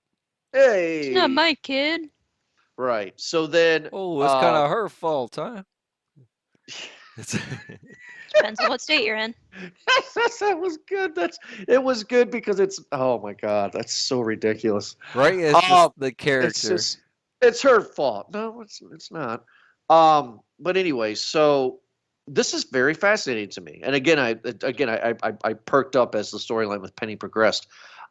Speaker 2: Hey,
Speaker 4: It's not my kid.
Speaker 2: right. So then,
Speaker 3: Oh, it's kind of her fault, huh?
Speaker 4: Depends on what state you're in.
Speaker 2: that was good. It was good because it's, oh my god, that's so ridiculous.
Speaker 3: Right? It's just the character.
Speaker 2: It's her fault. No, it's not. But anyway, so this is very fascinating to me. And again, I perked up as the storyline with Penny progressed.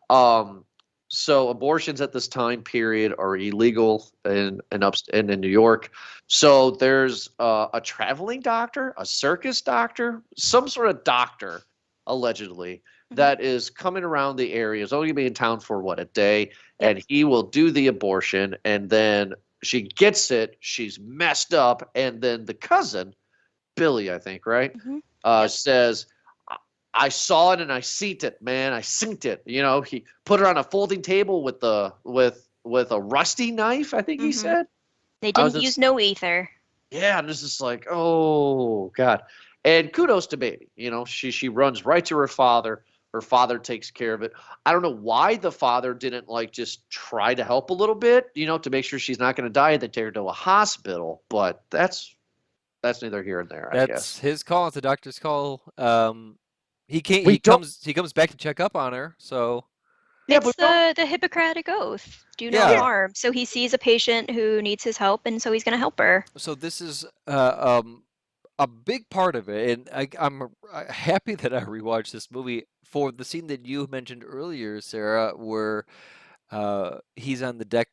Speaker 2: Um, so abortions at this time period are illegal in New York. So there's a traveling doctor, a circus doctor, some sort of doctor, allegedly, that is coming around the area. Is only gonna be in town for what, a day, and he will do the abortion, and then she gets it. She's messed up, and then the cousin, Billy, I think, right, says, I saw it and I seen it, man. I synced it. You know, he put her on a folding table with a rusty knife, I think he said.
Speaker 4: They didn't use no ether.
Speaker 2: Yeah, and this is like, oh god. And kudos to baby. You know, she runs right to her father. Her father takes care of it. I don't know why the father didn't like just try to help a little bit, you know, to make sure she's not going to die. They take her to a hospital, but that's neither here nor there. I guess
Speaker 3: That's his call. It's the doctor's call. He can't.
Speaker 2: We
Speaker 3: He comes back to check up on her. So
Speaker 2: yeah,
Speaker 4: It's
Speaker 2: but
Speaker 4: the Hippocratic Oath. Do no
Speaker 3: Yeah.
Speaker 4: harm. So he sees a patient who needs his help, and so he's going to help her.
Speaker 3: so this is a big part of it, and I'm happy that I rewatched this movie for the scene that you mentioned earlier, Sarah, where he's on the deck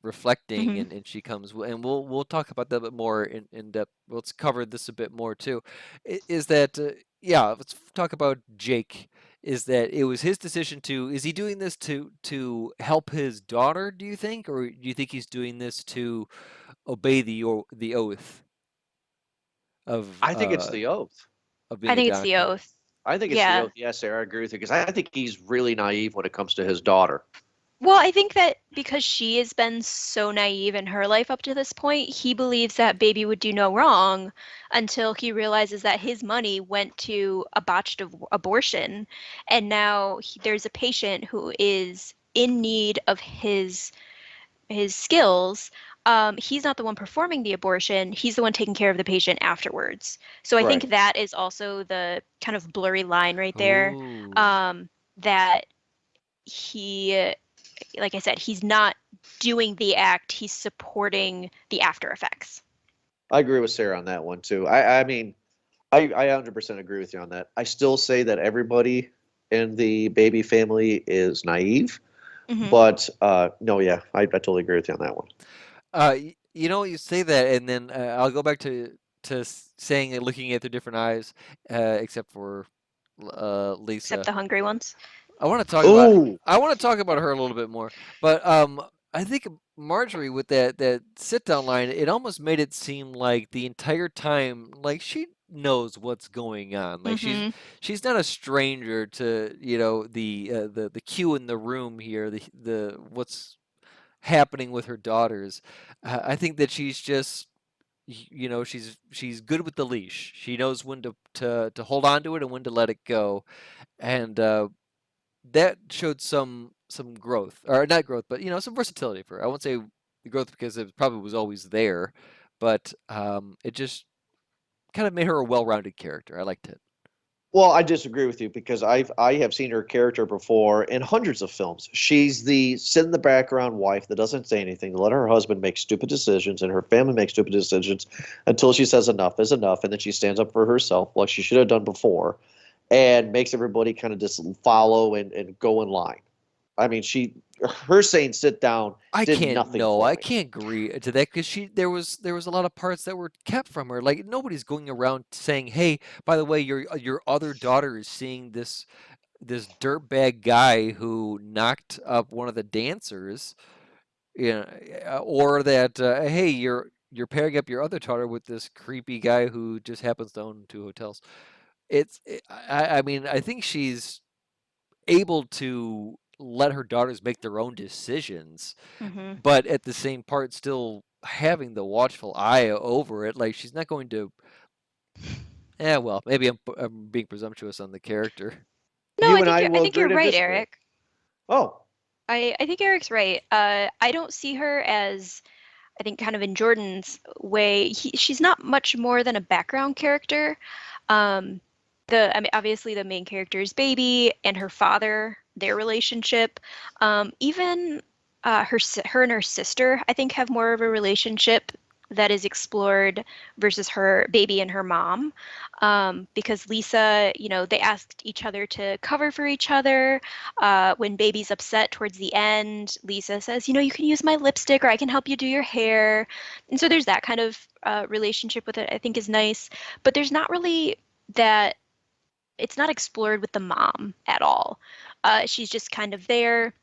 Speaker 3: reflecting, and she comes, and we'll talk about that a bit more in depth. Let's cover this a bit more too. Is that yeah? Let's talk about Jake. Is that it was his decision to? Is he doing this to help his daughter? Do you think, or do you think he's doing this to obey the oath of?
Speaker 2: I think it's the oath.
Speaker 3: Of being
Speaker 4: I think
Speaker 3: a
Speaker 4: it's the
Speaker 3: doctor?
Speaker 4: oath.
Speaker 2: I think it's the oath. Yes, Sarah, I agree with you because I think he's really naive when it comes to his daughter.
Speaker 4: Well, I think that because she has been so naive in her life up to this point, he believes that baby would do no wrong until he realizes that his money went to a botched abortion. And now there's a patient who is in need of his skills. He's not the one performing the abortion. He's the one taking care of the patient afterwards. So I think that is also the kind of blurry line right there.
Speaker 3: Ooh.
Speaker 4: That he, like I said, he's not doing the act, he's supporting the after effects.
Speaker 2: I agree with Sarah on that one too. I mean, I 100% agree with you on that. I still say that everybody in the baby family is naive, but no, yeah, I totally agree with you on that one.
Speaker 3: You know, you say that, and then I'll go back to saying and looking at their different eyes, except for Lisa.
Speaker 4: Except the hungry ones.
Speaker 3: I want to talk about her a little bit more, but I think Marjorie with that sit down line, it almost made it seem like the entire time, like she knows what's going on. Like she's not a stranger to, you know, the cue in the room here, the what's happening with her daughters. I think that she's just, you know, she's good with the leash. She knows when to hold on to it and when to let it go, and that showed some growth, or not growth, but you know, some versatility for her. I won't say growth because it probably was always there, but it just kind of made her a well-rounded character. I liked it.
Speaker 2: Well, I disagree with you because I have seen her character before in hundreds of films. She's the sit in the background wife that doesn't say anything, let her husband make stupid decisions and her family make stupid decisions until she says enough is enough, and then she stands up for herself like she should have done before, and makes everybody kind of just follow and go in line. I mean, her saying sit down did nothing for me.
Speaker 3: I can't agree to that because there was a lot of parts that were kept from her. Like nobody's going around saying, "Hey, by the way, your other daughter is seeing this dirtbag guy who knocked up one of the dancers," you know, or that hey, you're pairing up your other daughter with this creepy guy who just happens to own 2 hotels. I mean, I think she's able to let her daughters make their own decisions, but at the same part still having the watchful eye over it. Like she's not going to. Well, maybe I'm being presumptuous on the character.
Speaker 4: No, I think you're right, Eric.
Speaker 2: Oh,
Speaker 4: I think Eric's right. I don't see her as, I think, kind of in Jordan's way, she's not much more than a background character. Um, I mean, obviously the main character is Baby and her father, their relationship. Even her and her sister, I think, have more of a relationship that is explored versus her Baby and her mom. Because Lisa, they asked each other to cover for each other. When Baby's upset towards the end, Lisa says, you can use my lipstick or I can help you do your hair. And so there's that kind of relationship with it, I think is nice. But there's not really that, it's not explored with the mom at all. She's just kind of there.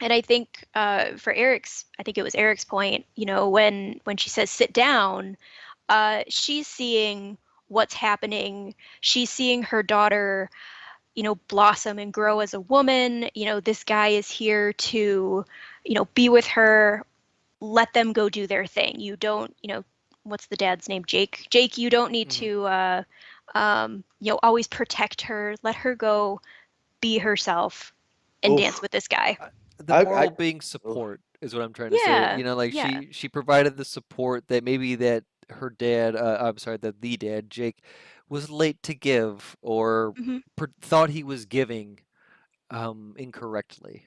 Speaker 4: And I think I think it was Eric's point, when she says sit down, she's seeing what's happening. She's seeing her daughter, blossom and grow as a woman. This guy is here to, be with her, let them go do their thing. You don't, what's the dad's name? Jake. Jake, you don't need to, always protect her. Let her go be herself and
Speaker 2: Oof.
Speaker 4: dance with this guy.
Speaker 3: The moral being support is what I'm trying to say. Like
Speaker 4: yeah.
Speaker 3: she provided the support that maybe that her dad, I'm sorry, that the dad, Jake, was late to give or thought he was giving incorrectly.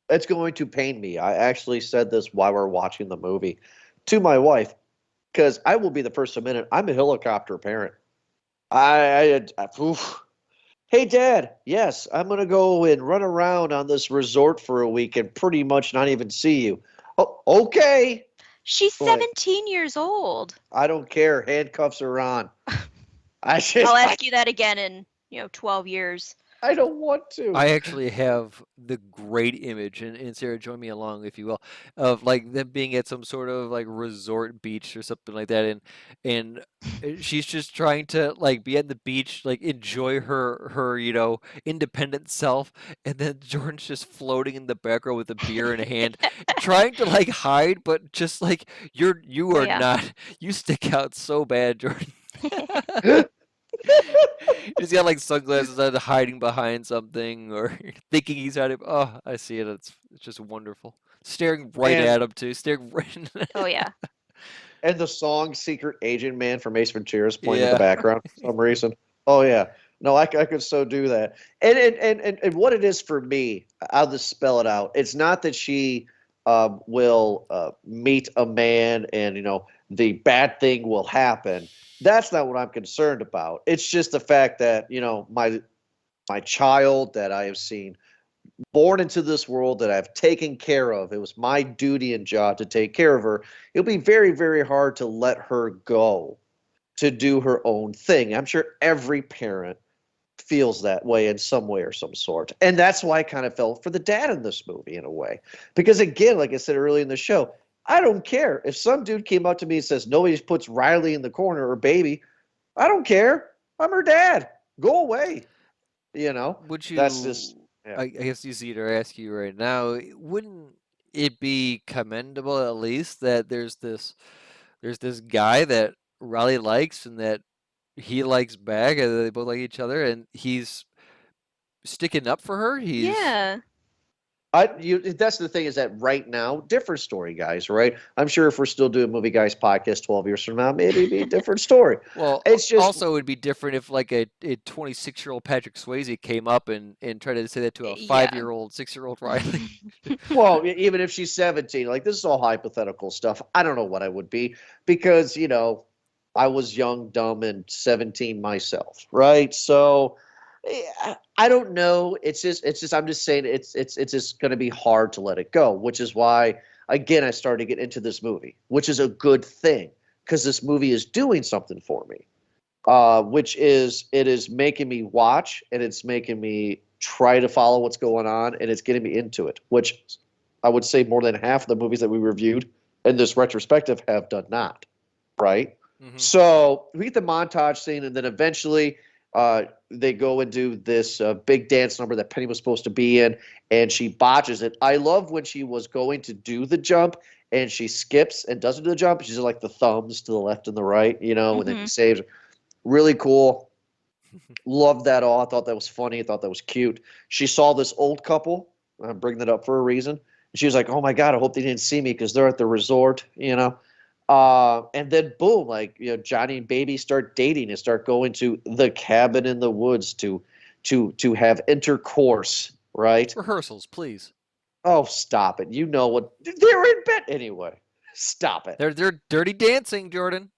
Speaker 2: It's going to pain me. I actually said this while we're watching the movie to my wife, because I will be the first to admit it. I'm a helicopter parent. Oof. Hey, Dad. Yes, I'm gonna go and run around on this resort for a week and pretty much not even see you. Oh, okay.
Speaker 4: She's
Speaker 2: Boy,
Speaker 4: 17 years old.
Speaker 2: I don't care. Handcuffs are on.
Speaker 4: I'll ask you that again in 12 years.
Speaker 2: I don't want to.
Speaker 3: I actually have the great image, and Sarah, join me along if you will, of like them being at some sort of like resort beach or something like that, and she's just trying to like be at the beach, like enjoy her independent self, and then Jordan's just floating in the background with a beer in a hand, trying to like hide, but just like you are not, you stick out so bad, Jordan. He's got like sunglasses on, hiding behind something, or thinking he's hiding. Oh, I see it. It's just wonderful. Staring right at him too. Staring right.
Speaker 4: Oh yeah.
Speaker 2: And the song "Secret Agent Man" from Ace Ventura is playing in the background for some reason. Oh yeah, no, I could so do that. And what it is for me, I'll just spell it out. It's not that she will meet a man and the bad thing will happen. That's not what I'm concerned about. It's just the fact that my child that I have seen born into this world, that I've taken care of. It was my duty and job to take care of her. It'll be very, very hard to let her go to do her own thing. I'm sure every parent feels that way in some way or some sort. And that's why I kind of felt for the dad in this movie in a way. Because again, like I said earlier in the show, I don't care. If some dude came up to me and says, nobody puts Riley in the corner or Baby, I don't care. I'm her dad. Go away.
Speaker 3: Would you,
Speaker 2: that's just, yeah.
Speaker 3: I guess you see it, or ask you right now, wouldn't it be commendable at least that there's this guy that Riley likes and that he likes back, and they both like each other, and he's sticking up for her?
Speaker 4: Yeah.
Speaker 2: That's the thing, is that right now, different story, guys, right? I'm sure if we're still doing Movie Guys podcast 12 years from now, maybe it'd be a different story.
Speaker 3: Well,
Speaker 2: it's just
Speaker 3: also it would be different if like a 26-year-old Patrick Swayze came up and tried to say that to a 5-year-old, 6-year-old Riley.
Speaker 2: Well, even if she's 17, like, this is all hypothetical stuff. I don't know what I would be, because I was young, dumb, and 17 myself, right? So I don't know. It's just I'm just saying it's just going to be hard to let it go, which is why, again, I started to get into this movie, which is a good thing, because this movie is doing something for me, which is it is making me watch, and it's making me try to follow what's going on, and it's getting me into it, which I would say more than half of the movies that we reviewed in this retrospective have done not, right? Mm-hmm. So we get the montage scene, and then eventually they go and do this big dance number that Penny was supposed to be in, and she botches it. I love when she was going to do the jump, and she skips and doesn't do the jump. She's like the thumbs to the left and the right, and then he saves her. Really cool. Loved that all. I thought that was funny. I thought that was cute. She saw this old couple I'm bringing that up for a reason. And she was like, oh my God, I hope they didn't see me because they're at the resort, you know. And then boom, like, you know, Johnny and Baby start dating and start going to the cabin in the woods to have intercourse, right?
Speaker 3: Rehearsals, please.
Speaker 2: Oh, stop it. You know what? They're in bed anyway. Stop it.
Speaker 3: They're dirty dancing, Jordan.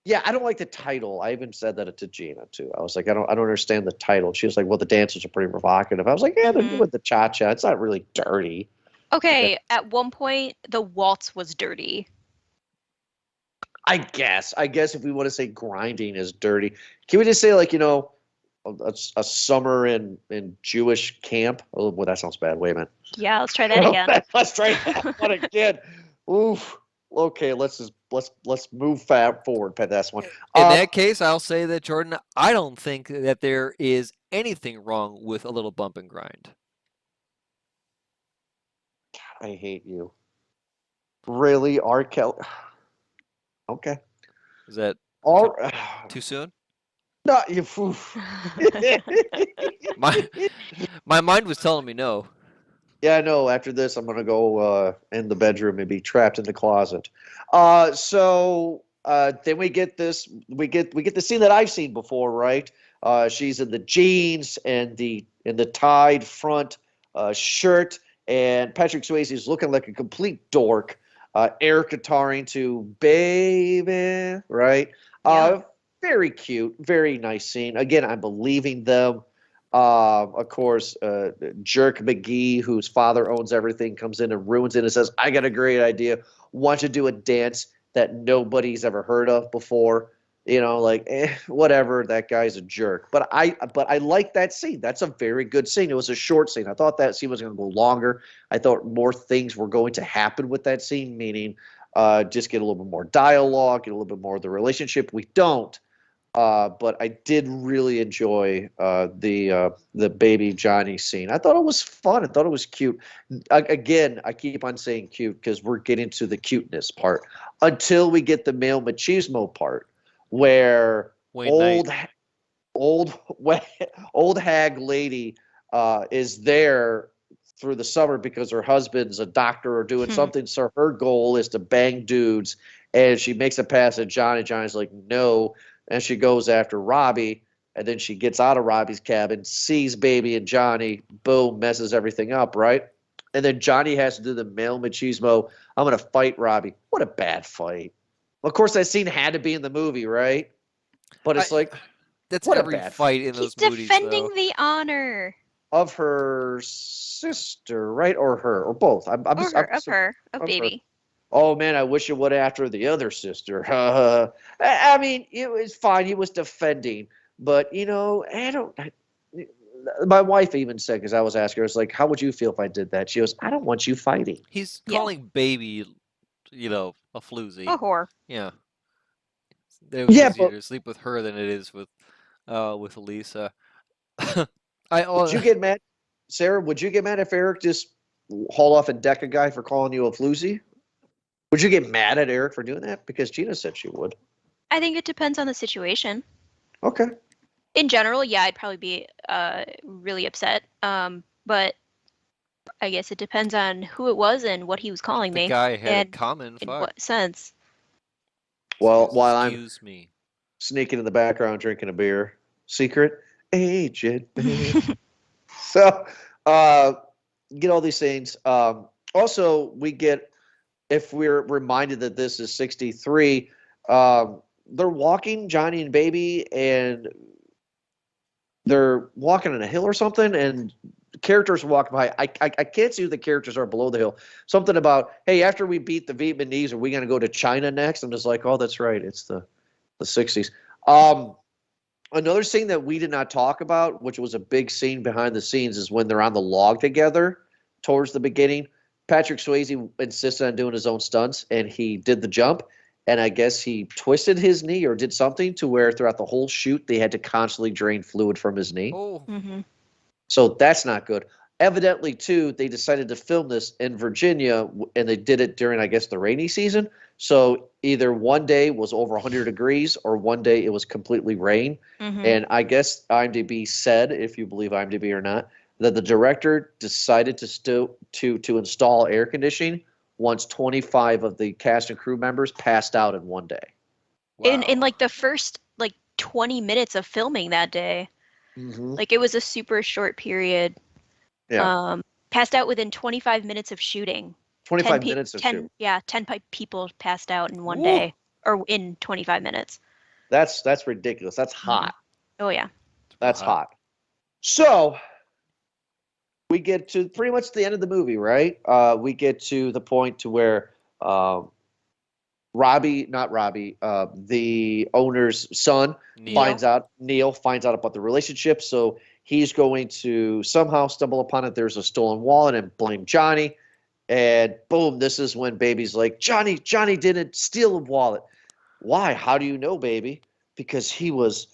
Speaker 2: Yeah, I don't like the title. I even said that to Gina too. I was like, I don't understand the title. She was like, well, the dancers are pretty provocative. I was like, yeah, they're
Speaker 4: Mhm.
Speaker 2: doing the cha-cha. It's not really dirty.
Speaker 4: Okay, at one point the waltz was dirty.
Speaker 2: I guess if we want to say grinding is dirty, can we just say like, you know, a summer in Jewish camp? Oh, well, that sounds bad. Wait a minute.
Speaker 4: Yeah, let's try that again.
Speaker 2: Let's try that one again. Oof. Okay, let's move forward past this one.
Speaker 3: In that case, I'll say that, Jordan, I don't think that there is anything wrong with a little bump and grind.
Speaker 2: I hate you. Really, R. Kelly? Okay.
Speaker 3: Is that
Speaker 2: All
Speaker 3: too soon?
Speaker 2: no, you. Oof.
Speaker 3: My mind was telling me no.
Speaker 2: Yeah, I know. After this, I'm gonna go in the bedroom and be trapped in the closet. So then we get this. We get the scene that I've seen before, right? She's in the jeans and the tied front shirt, and Patrick Swayze is looking like a complete dork. Air guitaring to "Baby," right?
Speaker 4: Yeah.
Speaker 2: Very cute, very nice scene. Again, I'm believing them. Of course, Jerk McGee, whose father owns everything, comes in and ruins it and says, I got a great idea. Want to do a dance that nobody's ever heard of before. You know, like, whatever, that guy's a jerk. But I like that scene. That's a very good scene. It was a short scene. I thought that scene was going to go longer. I thought more things were going to happen with that scene, meaning just get a little bit more dialogue, get a little bit more of the relationship. We don't. But I did really enjoy the baby Johnny scene. I thought it was fun. I thought it was cute. Again, I keep on saying cute because we're getting to the cuteness part until we get the male machismo part, where
Speaker 3: Wayne Knight.
Speaker 2: old hag lady is there through the summer because her husband's a doctor or doing something. So her goal is to bang dudes, and she makes a pass at Johnny. Johnny's like, no. And she goes after Robbie, and then she gets out of Robbie's cabin, sees Baby and Johnny, boom, messes everything up, right? And then Johnny has to do the male machismo. I'm going to fight Robbie. What a bad fight. Of course, that scene had to be in the movie, right? But it's like,
Speaker 3: That's
Speaker 2: what a
Speaker 3: every
Speaker 2: bad
Speaker 3: fight in
Speaker 4: He's
Speaker 3: those movies,
Speaker 4: defending
Speaker 3: though.
Speaker 4: the honor.
Speaker 2: Of her sister, right? Or her, or both.
Speaker 4: Of Baby.
Speaker 2: Oh man, I wish it would after the other sister. I mean, it was fine. He was defending, but you know, my wife even said, because I was asking her, it's like, how would you feel if I did that? She goes, I don't want you fighting.
Speaker 3: He's
Speaker 4: Yeah.
Speaker 3: calling Baby, a floozy.
Speaker 4: A whore.
Speaker 3: Yeah. It was
Speaker 2: Yeah,
Speaker 3: easier
Speaker 2: but-
Speaker 3: to sleep with her than it is with Lisa.
Speaker 2: Would you get mad, Sarah? Would you get mad if Eric just hauled off and deck a guy for calling you a floozy? Would you get mad at Eric for doing that? Because Gina said she would.
Speaker 4: I think it depends on the situation.
Speaker 2: Okay.
Speaker 4: In general, yeah, I'd probably be really upset. But I guess it depends on who it was and what he was calling
Speaker 3: The
Speaker 4: me.
Speaker 3: guy had a
Speaker 4: and
Speaker 3: comment.
Speaker 4: in
Speaker 3: Fuck.
Speaker 4: what sense?
Speaker 2: Well, while I'm
Speaker 3: Excuse me.
Speaker 2: sneaking in the background drinking a beer, secret agent. So, get all these things. Also, we get, if we're reminded that this is 63, they're walking, Johnny and Baby, and they're walking on a hill or something, and characters walk by. I can't see who the characters are below the hill. Something about, hey, after we beat the Vietnamese, are we going to go to China next? I'm just like, oh, that's right. It's the 60s. Another scene that we did not talk about, which was a big scene behind the scenes, is when they're on the log together towards the beginning. Patrick Swayze insisted on doing his own stunts, and he did the jump. And I guess he twisted his knee or did something to where throughout the whole shoot, they had to constantly drain fluid from his knee.
Speaker 3: Oh,
Speaker 4: Mm-hmm.
Speaker 2: So that's not good. Evidently, too, they decided to film this in Virginia, and they did it during, I guess, the rainy season. So either one day was over 100 degrees or one day it was completely rain.
Speaker 4: Mm-hmm.
Speaker 2: And I guess IMDb said, if you believe IMDb or not, that the director decided to install air conditioning once 25 of the cast and crew members passed out in one day.
Speaker 4: In like the first like 20 minutes of filming that day.
Speaker 2: Mm-hmm.
Speaker 4: Like it was a super short period.
Speaker 2: Yeah.
Speaker 4: Passed out within 25 minutes of shooting.
Speaker 2: 25 minutes of
Speaker 4: 10,
Speaker 2: shooting.
Speaker 4: Yeah, 10 people passed out in one
Speaker 3: Woo.
Speaker 4: day or in 25 minutes.
Speaker 2: That's ridiculous. That's hot.
Speaker 4: Oh yeah.
Speaker 2: That's hot. So we get to pretty much the end of the movie, right? We get to the point to where the owner's son Neil finds out about the relationship. So he's going to somehow stumble upon it. There's a stolen wallet and blame Johnny. And boom, this is when baby's like, Johnny didn't steal a wallet. Why? How do you know, baby? Because he was,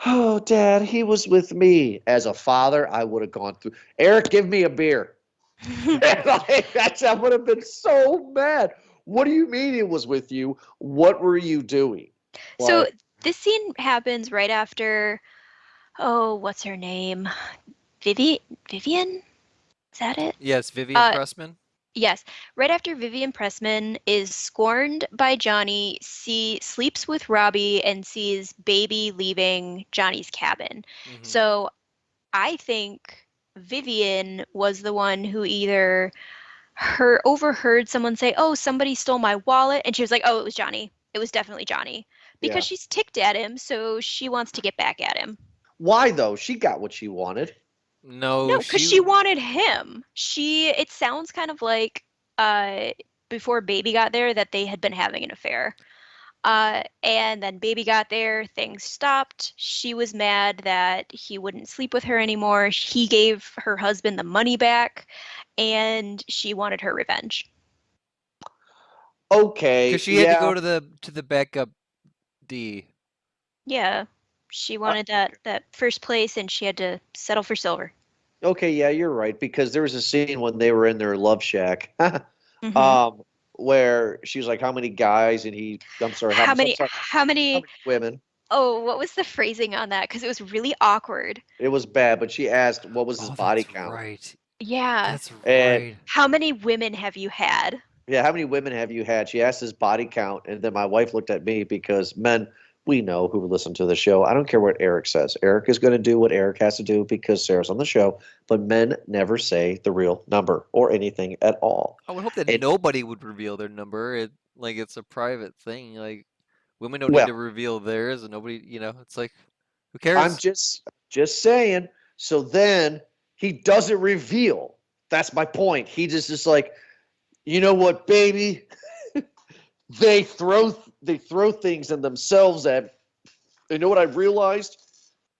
Speaker 2: oh, Dad, he was with me. As a father, I would have gone through. Eric, give me a beer. I would have been so mad. What do you mean he was with you? What were you doing?
Speaker 4: So this scene happens right after, what's her name? Vivian? Is that it?
Speaker 3: Yes, Vivian Pressman.
Speaker 4: Yes. Right after Vivian Pressman is scorned by Johnny, sleeps with Robbie and sees baby leaving Johnny's cabin.
Speaker 3: Mhm.
Speaker 4: So I think Vivian was the one who either overheard someone say, oh, somebody stole my wallet. And she was like, oh, it was Johnny. It was definitely Johnny. Because she's ticked at him, so she wants to get back at him.
Speaker 2: Why, though? She got what she wanted.
Speaker 4: No, because she wanted him. It sounds kind of like before baby got there that they had been having an affair. And then baby got there, things stopped. She was mad that he wouldn't sleep with her anymore. He gave her husband the money back, and she wanted her revenge.
Speaker 2: Okay.
Speaker 3: Because she had to go to the backup D.
Speaker 4: Yeah. She wanted that first place, and she had to settle for silver.
Speaker 2: Okay, yeah, you're right. Because there was a scene when they were in their love shack, where she was like, "How many guys?" And
Speaker 4: how many
Speaker 2: women?
Speaker 4: Oh, what was the phrasing on that? Because it was really awkward.
Speaker 2: It was bad, but she asked, "What was his body count?"
Speaker 3: Right.
Speaker 4: Yeah.
Speaker 3: That's
Speaker 2: And-
Speaker 3: right.
Speaker 4: How many women have you had?
Speaker 2: Yeah, how many women have you had? She asked his body count, and then my wife looked at me because men, we know who listen to the show. I don't care what Eric says. Eric is going to do what Eric has to do because Sarah's on the show, but men never say the real number or anything at all.
Speaker 3: I would hope that nobody would reveal their number. It's a private thing. Like women don't need to reveal theirs, and nobody, it's like, who cares?
Speaker 2: I'm just saying. So then he doesn't reveal. That's my point. He just like, you know what, baby? They throw things in themselves at. You know what I realized?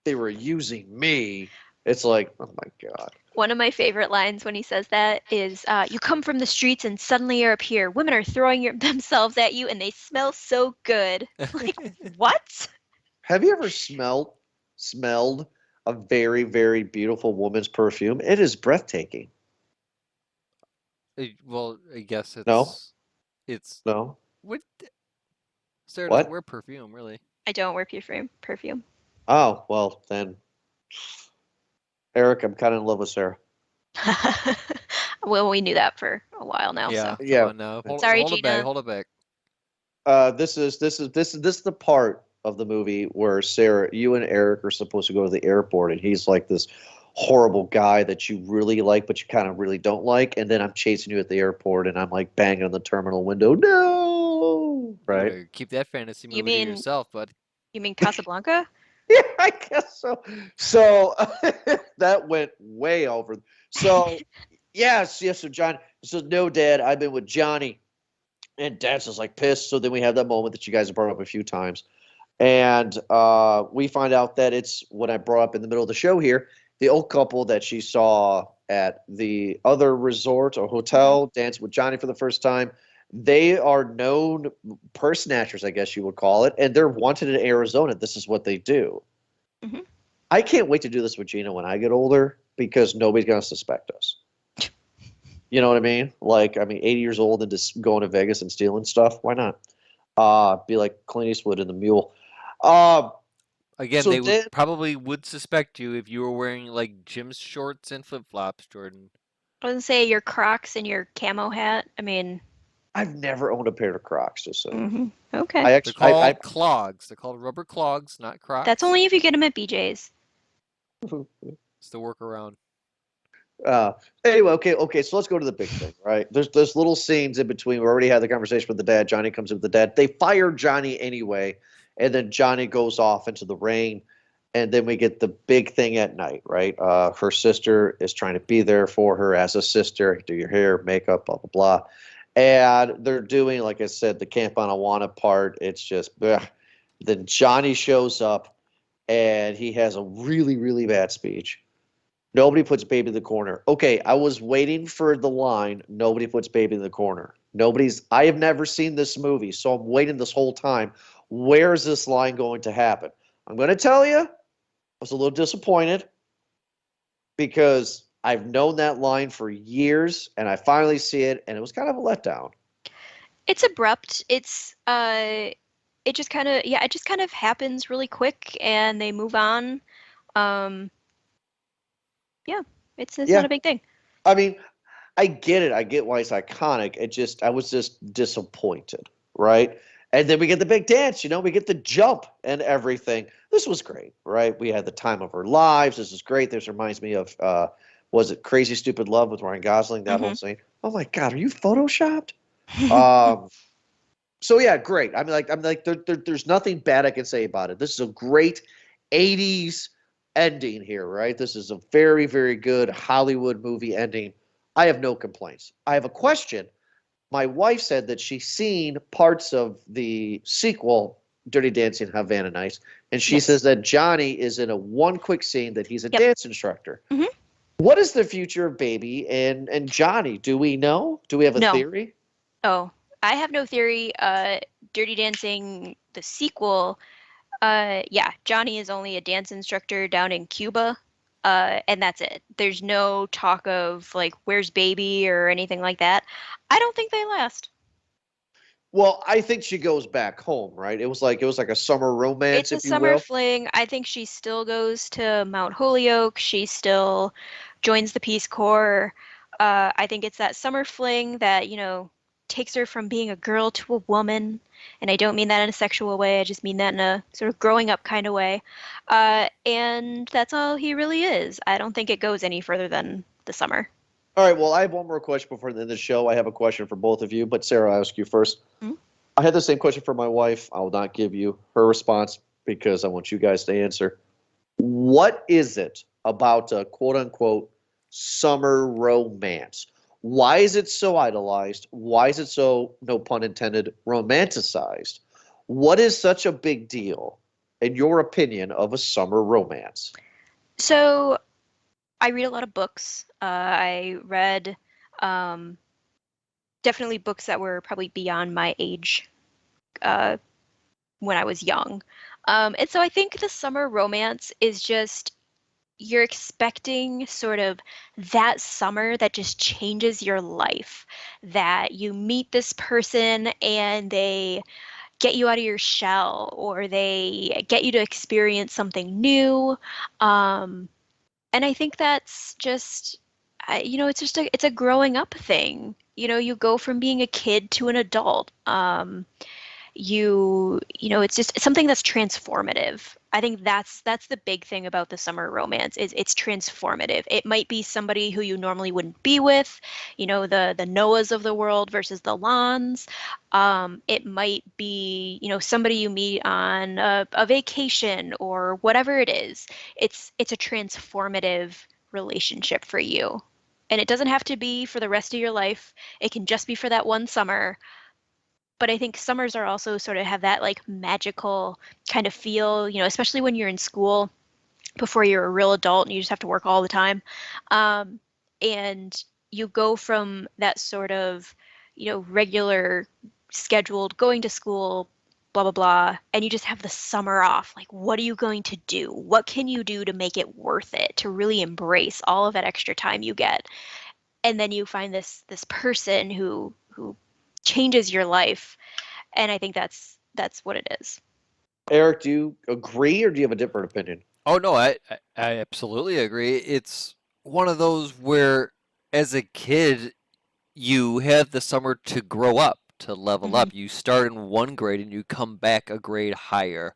Speaker 2: They were using me. It's like, oh my God.
Speaker 4: One of my favorite lines when he says that is, you come from the streets and suddenly you're up here. Women are throwing themselves at you and they smell so good. Like, what?
Speaker 2: Have you ever smelled a very, very beautiful woman's perfume? It is breathtaking.
Speaker 3: Well, I guess it's
Speaker 2: No.
Speaker 3: It's
Speaker 2: No.
Speaker 3: what? Sarah
Speaker 2: What?
Speaker 3: doesn't wear perfume, really.
Speaker 4: I don't wear perfume.
Speaker 2: Oh, well, then. Eric, I'm kind of in love with Sarah.
Speaker 4: Well, we knew that for a while now.
Speaker 3: Yeah.
Speaker 4: So.
Speaker 2: Yeah.
Speaker 3: Come on now.
Speaker 4: Sorry,
Speaker 3: hold it back.
Speaker 4: Gina.
Speaker 3: Hold it back.
Speaker 2: This is the part of the movie where Sarah, you and Eric are supposed to go to the airport, and he's like this horrible guy that you really like, but you kind of really don't like. And then I'm chasing you at the airport, and I'm like banging on the terminal window. No, right?
Speaker 3: Better keep that fantasy movie
Speaker 4: You
Speaker 3: to
Speaker 4: mean-
Speaker 3: yourself, bud.
Speaker 4: You mean Casablanca?
Speaker 2: Yeah, I guess so. So that went way over. So yes. So John says, no, Dad, I've been with Johnny. And Dad's just like pissed. So then we have that moment that you guys have brought up a few times. And we find out that it's what I brought up in the middle of the show here, the old couple that she saw at the other resort or hotel, dance with Johnny for the first time. They are known purse snatchers, I guess you would call it, and they're wanted in Arizona. This is what they do.
Speaker 4: Mhm.
Speaker 2: I can't wait to do this with Gina when I get older because nobody's going to suspect us. You know what I mean? Like, 80 years old and just going to Vegas and stealing stuff. Why not? Be like Clint Eastwood in The Mule.
Speaker 3: I Again,
Speaker 2: So
Speaker 3: they
Speaker 2: then,
Speaker 3: probably would suspect you if you were wearing like gym shorts and flip flops, Jordan.
Speaker 4: I was gonna say your Crocs and your camo hat. I mean,
Speaker 2: I've never owned a pair of Crocs, just so you know.
Speaker 4: okay.
Speaker 2: I
Speaker 3: They're
Speaker 2: actually,
Speaker 3: called clogs. They're called rubber clogs, not
Speaker 4: That's
Speaker 3: Crocs.
Speaker 4: only if you get them at BJ's.
Speaker 3: It's the workaround.
Speaker 2: Uh, anyway, okay. So let's go to the big thing, right? There's little scenes in between. We already had the conversation with the dad. Johnny comes in with the dad. They fire Johnny anyway, and then Johnny goes off into the rain, and then we get the big thing at night, right? Her sister is trying to be there for her as a sister. Do your hair, makeup, blah blah blah, and they're doing, like I said, the Camp Anawanna part. It's just, bleh. Then Johnny shows up, and he has a really really bad speech. Nobody puts baby in the corner. Okay, I was waiting for the line. Nobody puts baby in the corner. I have never seen this movie, so I'm waiting this whole time. Where is this line going to happen? I'm going to tell you, I was a little disappointed because I've known that line for years and I finally see it and it was kind of a letdown.
Speaker 4: It's abrupt. It just kind of happens really quick and they move on. Yeah, it's not a big thing.
Speaker 2: I mean, I get it. I get why it's iconic. I was just disappointed, right? And then we get the big dance, we get the jump and everything. This was great, right? We had the time of our lives. This is great. This reminds me of, was it Crazy Stupid Love with Ryan Gosling? That whole scene. Oh my God, are you photoshopped? So yeah, great. I'm like, there's nothing bad I can say about it. This is a great 80s ending here, right? This is a very, very good Hollywood movie ending. I have no complaints. I have a question. My wife said that she's seen parts of the sequel, Dirty Dancing Havana Nights, and she says that Johnny is in one quick scene that he's a dance instructor.
Speaker 4: Mm-hmm.
Speaker 2: What is the future of Baby and Johnny? Do we know? Do we have a theory?
Speaker 4: Oh, I have no theory. Dirty Dancing, the sequel, Johnny is only a dance instructor down in Cuba, and that's it. There's no talk of like where's baby or anything like that. I don't think they last.
Speaker 2: Well, I think she goes back home, right? It was like a summer romance,
Speaker 4: It's
Speaker 2: if
Speaker 4: a
Speaker 2: you
Speaker 4: summer
Speaker 2: will.
Speaker 4: fling. I think she still goes to Mount Holyoke. She still joins the Peace Corps. I think it's that summer fling that, takes her from being a girl to a woman. And I don't mean that in a sexual way. I just mean that in a sort of growing up kind of way. And that's all he really is. I don't think it goes any further than the summer.
Speaker 2: All right, well, I have one more question before the end of the show. I have a question for both of you, but Sarah, I'll ask you first.
Speaker 4: Mm-hmm.
Speaker 2: I had the same question for my wife. I will not give you her response because I want you guys to answer. What is it about a quote-unquote summer romance? Why is it so idolized? Why is it so, no pun intended, romanticized? What is such a big deal, in your opinion, of a summer romance?
Speaker 4: So I read a lot of books. I read definitely books that were probably beyond my age when I was young. And so I think the summer romance is just you're expecting sort of that summer that just changes your life, that you meet this person and they get you out of your shell or they get you to experience something new. And I think that's just, it's a growing up thing. You go from being a kid to an adult. It's something that's transformative. I think that's the big thing about the summer romance is it's transformative. It might be somebody who you normally wouldn't be with, the Noahs of the world versus the Lons. It might be, somebody you meet on a vacation or whatever it is. It's a transformative relationship for you. And it doesn't have to be for the rest of your life. It can just be for that one summer. But I think summers are also sort of have that like magical kind of feel, especially when you're in school before you're a real adult and you just have to work all the time. And you go from that sort of, regular scheduled going to school, blah, blah, blah, and you just have the summer off. Like, what are you going to do? What can you do to make it worth it, to really embrace all of that extra time you get? And then you find this person who changes your life, and I think that's what it is.
Speaker 2: Eric, do you agree or do you have a different opinion?
Speaker 3: Oh no, I absolutely agree. It's one of those where, as a kid, you have the summer to grow up, to level up. You start in one grade and you come back a grade higher.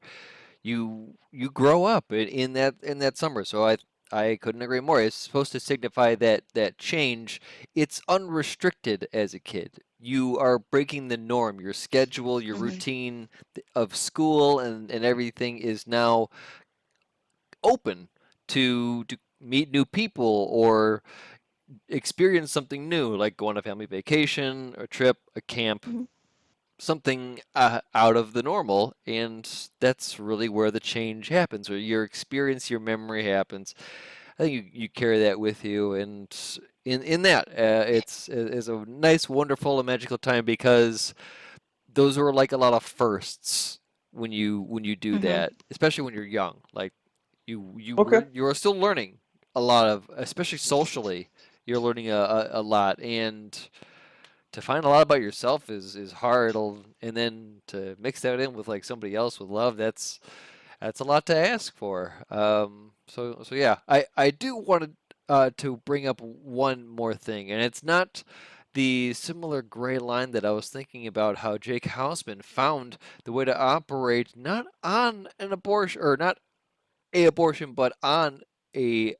Speaker 3: You grow up in that summer. So I couldn't agree more. It's supposed to signify that change. It's unrestricted as a kid. You are breaking the norm. Your schedule, your routine of school and everything is now open to meet new people or experience something new, like go on a family vacation, a trip, a camp, something out of the normal, and that's really where the change happens, or your experience, your memory happens. I think you carry that with you, and in that, it's a nice, wonderful, and magical time because those are like a lot of firsts when you do that, especially when you're young. Like
Speaker 2: Okay.
Speaker 3: you are still learning a lot of, especially socially, you're learning a lot, and to find a lot about yourself is hard. And then to mix that in with like somebody else with love, that's a lot to ask for. So yeah, I do want to bring up one more thing, and it's not the similar gray line that I was thinking about, how Jake Hausman found the way to operate not on an abortion, or not a abortion, but on a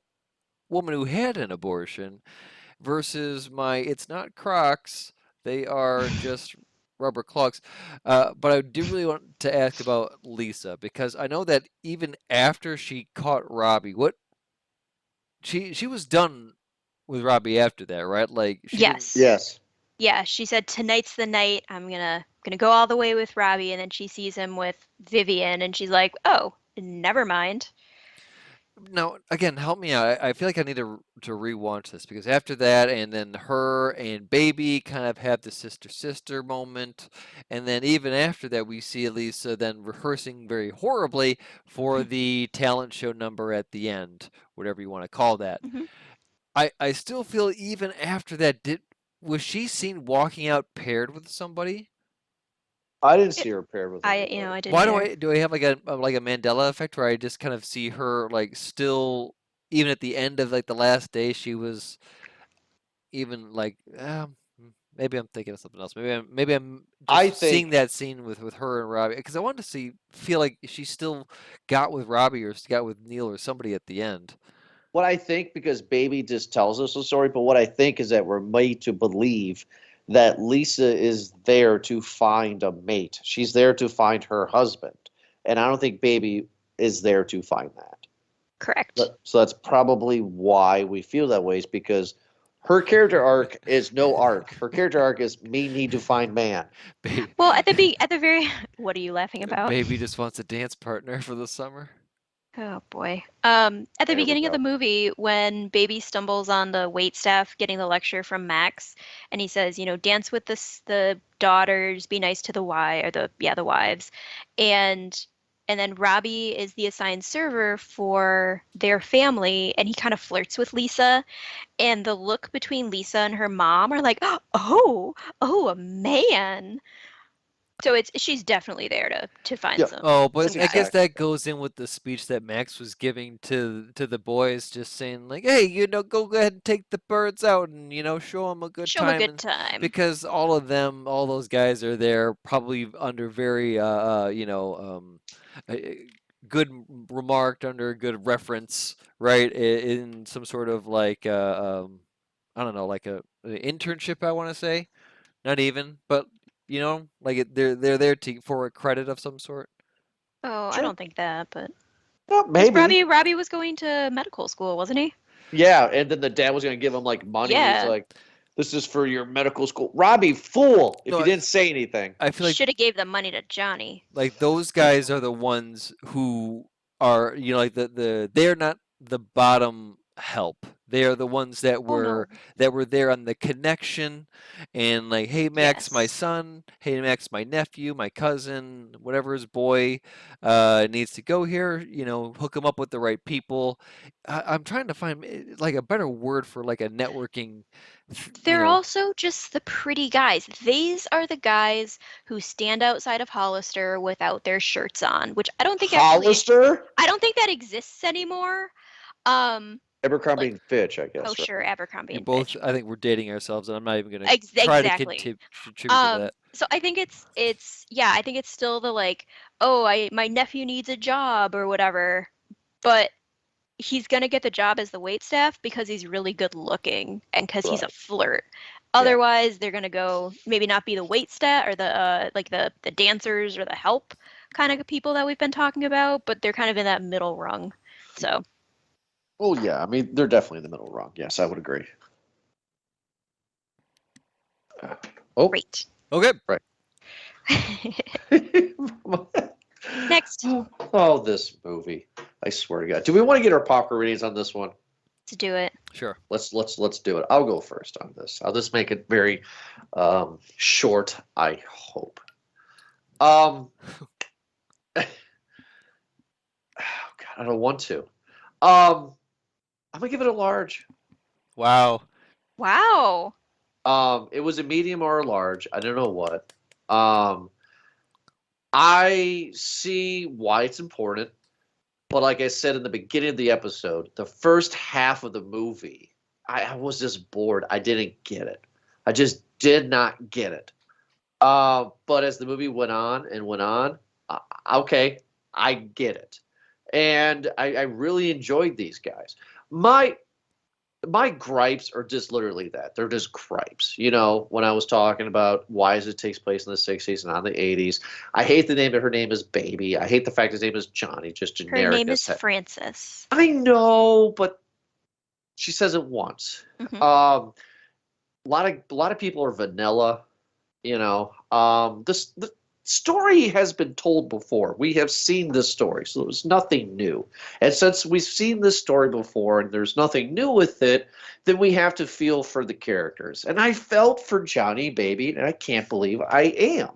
Speaker 3: woman who had an abortion, versus my it's not Crocs, they are just rubber clogs. But I do really want to ask about Lisa, because I know that even after she caught Robbie, what she was done with Robbie after that, right? Like she didn't.
Speaker 4: Yes.
Speaker 2: Yes.
Speaker 4: Yeah, she said tonight's the night. I'm gonna go all the way with Robbie, and then she sees him with Vivian, and she's like, "Oh, never mind."
Speaker 3: Now, again, help me out. I feel like I need to rewatch this, because after that, and then her and Baby kind of have the sister moment, and then even after that, we see Elisa then rehearsing very horribly for the talent show number at the end, whatever you want to call that. I still feel even after that, was she seen walking out paired with somebody?
Speaker 2: I didn't see her paired with
Speaker 4: I
Speaker 2: anybody.
Speaker 4: didn't.
Speaker 3: Why
Speaker 4: either.
Speaker 3: do I have like a Mandela effect, where I just kind of see her like still, even at the end of like the last day, she was even like, maybe I'm thinking of something else. Maybe I'm
Speaker 2: I
Speaker 3: just seeing
Speaker 2: think
Speaker 3: that scene with her and Robbie, because I wanted to feel like she still got with Robbie, or she got with Neil or somebody at the end.
Speaker 2: what I think, because Baby just tells us a story, but what I think is that we're made to believe that Lisa is there to find a mate. She's there to find her husband. And I don't think Baby is there to find that.
Speaker 4: Correct.
Speaker 2: So that's probably why we feel that way, is because her character arc is no arc. Her character arc is me need to find man.
Speaker 4: Well, at the very, what are you laughing about?
Speaker 3: Baby just wants a dance partner for the summer.
Speaker 4: Oh boy. At the
Speaker 2: There we
Speaker 4: beginning of
Speaker 2: go.
Speaker 4: the movie, when Baby stumbles on the waitstaff getting the lecture from Max, and he says, dance with the daughters, be nice to the wives, and then Robbie is the assigned server for their family, and he kind of flirts with Lisa, and the look between Lisa and her mom are like, oh, a man. So she's definitely there to find
Speaker 2: Yeah.
Speaker 4: some.
Speaker 3: Oh, but
Speaker 4: some
Speaker 3: I
Speaker 4: guy.
Speaker 3: guess that goes in with the speech that Max was giving to the boys, just saying like, "Hey, go ahead and take the birds out, and show them a good
Speaker 4: Show 'em a
Speaker 3: time."
Speaker 4: good time.
Speaker 3: Because all those guys are there probably under very good remarked, under good reference, right? In some sort of like I don't know, like an internship, I want to say, not even, but like they're there for a credit of some sort.
Speaker 4: Oh, I
Speaker 2: Sure.
Speaker 4: don't think that, but
Speaker 2: Well, maybe.
Speaker 4: Robbie was going to medical school, wasn't he?
Speaker 2: Yeah, and then the dad was going to give him like money.
Speaker 4: Yeah.
Speaker 2: He's like, "This is for your medical school." Robbie, fool! If
Speaker 3: No,
Speaker 2: you didn't say anything.
Speaker 3: I feel like
Speaker 4: Should have gave the money to Johnny.
Speaker 3: those guys are the ones who are like they're not the bottom help. They are the ones that
Speaker 4: Oh
Speaker 3: were
Speaker 4: no.
Speaker 3: there on the connection, and like, hey Max, my
Speaker 4: Yes.
Speaker 3: son, hey Max, my nephew, my cousin, whatever his boy needs to go here. Hook him up with the right people. I'm trying to find like a better word for like a networking. You
Speaker 4: They're
Speaker 3: know,
Speaker 4: also just the pretty guys. These are the guys who stand outside of Hollister without their shirts on, which
Speaker 2: Hollister,
Speaker 4: I don't think that exists anymore. Um,
Speaker 2: Abercrombie
Speaker 4: like,
Speaker 2: and Fitch, I
Speaker 4: oh
Speaker 2: guess, right?
Speaker 4: sure, Abercrombie
Speaker 3: we
Speaker 4: and
Speaker 3: both.
Speaker 4: Fitch.
Speaker 3: I think we're dating ourselves, and I'm not even gonna try to
Speaker 4: Exactly.
Speaker 3: contribute to that.
Speaker 4: So I think it's yeah, I think it's still the like, oh, my nephew needs a job or whatever, but he's gonna get the job as the waitstaff because he's really good looking and because he's a
Speaker 2: Right.
Speaker 4: flirt.
Speaker 2: Yeah.
Speaker 4: Otherwise, they're gonna go maybe not be the waitstaff or the like the dancers or the help kind of people that we've been talking about, but they're kind of in that middle rung. So
Speaker 2: Well, yeah. I mean, they're definitely in the middle wrong. Yes, I would agree. Oh,
Speaker 4: great.
Speaker 3: Okay.
Speaker 2: right.
Speaker 4: Next,
Speaker 2: Oh, this movie! I swear to God. Do we want to get our popcorn ratings on this one?
Speaker 4: to do it.
Speaker 3: Sure.
Speaker 2: Let's do it. I'll go first on this. I'll just make it very short. I hope. Oh God, I don't want to. I'm gonna give it a large.
Speaker 3: Wow.
Speaker 4: Wow.
Speaker 2: It was a medium or a large. I don't know what. Um, I see why it's important, but like I said in the beginning of the episode, the first half of the movie, I was just bored. I didn't get it. I just did not get it. But as the movie went on and went on, okay, I get it, and I really enjoyed these guys. My my gripes are just literally that. They're just gripes. When I was talking about why does it takes place in the 60s and not the 80s, I hate the name that her name is Baby. I hate the fact his name is Johnny, just
Speaker 4: Her
Speaker 2: generic
Speaker 4: name
Speaker 2: as
Speaker 4: is
Speaker 2: heck.
Speaker 4: Frances.
Speaker 2: I know, but she says it once.
Speaker 4: Mhm.
Speaker 2: A lot of people are vanilla. The story has been told before. We have seen this story, so there's nothing new. And since we've seen this story before and there's nothing new with it, then we have to feel for the characters. And I felt for Johnny Baby, and I can't believe I am.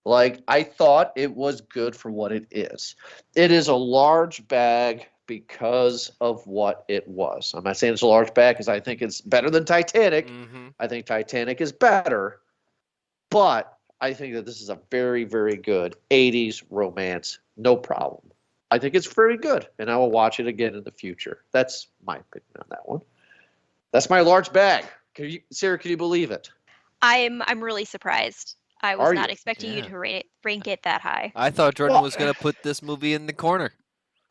Speaker 2: Like, I thought it was good for what it is. It is a large bag because of what it was. I'm not saying it's a large bag because I think it's better than Titanic.
Speaker 3: Mm-hmm.
Speaker 2: I think Titanic is better, but I think that this is a very, very good 80s romance. No problem. I think it's very good, and I will watch it again in the future. That's my opinion on that one. That's my large bag. Sarah, can you believe it?
Speaker 4: I'm really surprised. I was
Speaker 2: Are
Speaker 4: not
Speaker 2: you?
Speaker 4: expecting you
Speaker 3: Yeah.
Speaker 4: to rank it that high.
Speaker 3: I thought Jordan
Speaker 2: Well-
Speaker 3: was gonna put this movie in the corner.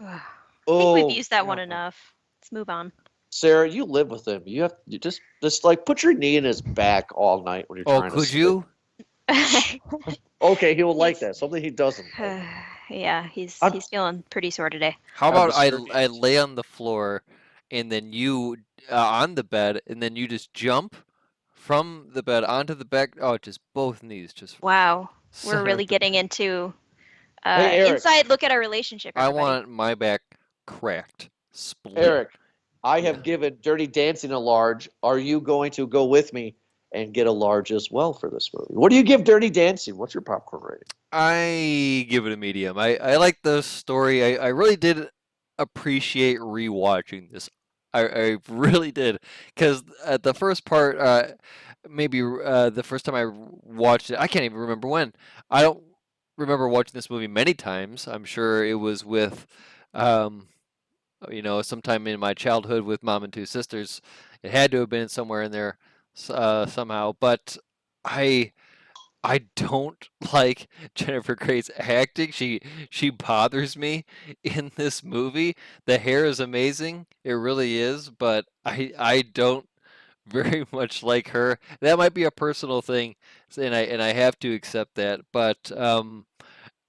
Speaker 4: I
Speaker 2: Oh,
Speaker 4: think we've used that one
Speaker 2: yeah.
Speaker 4: enough. Let's move on.
Speaker 2: Sarah, you live with him. You just like put your knee in his back all night when you're
Speaker 3: Oh,
Speaker 2: trying to
Speaker 3: could
Speaker 2: sleep.
Speaker 3: you?
Speaker 2: Okay, he will like that. Something he doesn't like.
Speaker 4: Yeah, he's
Speaker 2: I'm-
Speaker 4: feeling pretty sore today.
Speaker 3: How
Speaker 2: I'm
Speaker 3: about I
Speaker 2: disturbed.
Speaker 3: lay on the floor, and then you on the bed, and then you just jump from the bed onto the back. Oh, just both knees just.
Speaker 4: Wow, we're
Speaker 3: center
Speaker 4: really
Speaker 3: of the
Speaker 4: getting
Speaker 3: bed.
Speaker 4: into
Speaker 2: Hey, Eric.
Speaker 4: inside look at our relationship.
Speaker 3: I
Speaker 4: Everybody.
Speaker 3: want my back cracked, split.
Speaker 2: Eric, I have
Speaker 3: Yeah.
Speaker 2: given Dirty Dancing a large. Are you going to go with me and get a large as well for this movie? What do you give Dirty Dancing? What's your popcorn rating?
Speaker 3: I give it a medium. I like the story. I really did appreciate rewatching this. I really did, because the first part, maybe the first time I watched it, I can't even remember when. I don't remember watching this movie many times. I'm sure it was with, sometime in my childhood with Mom and Two Sisters. It had to have been somewhere in there somehow. But I don't like Jennifer Grey's acting. She bothers me in this movie. The hair is amazing. It really is, but I don't very much like her. That might be a personal thing, and I have to accept that. But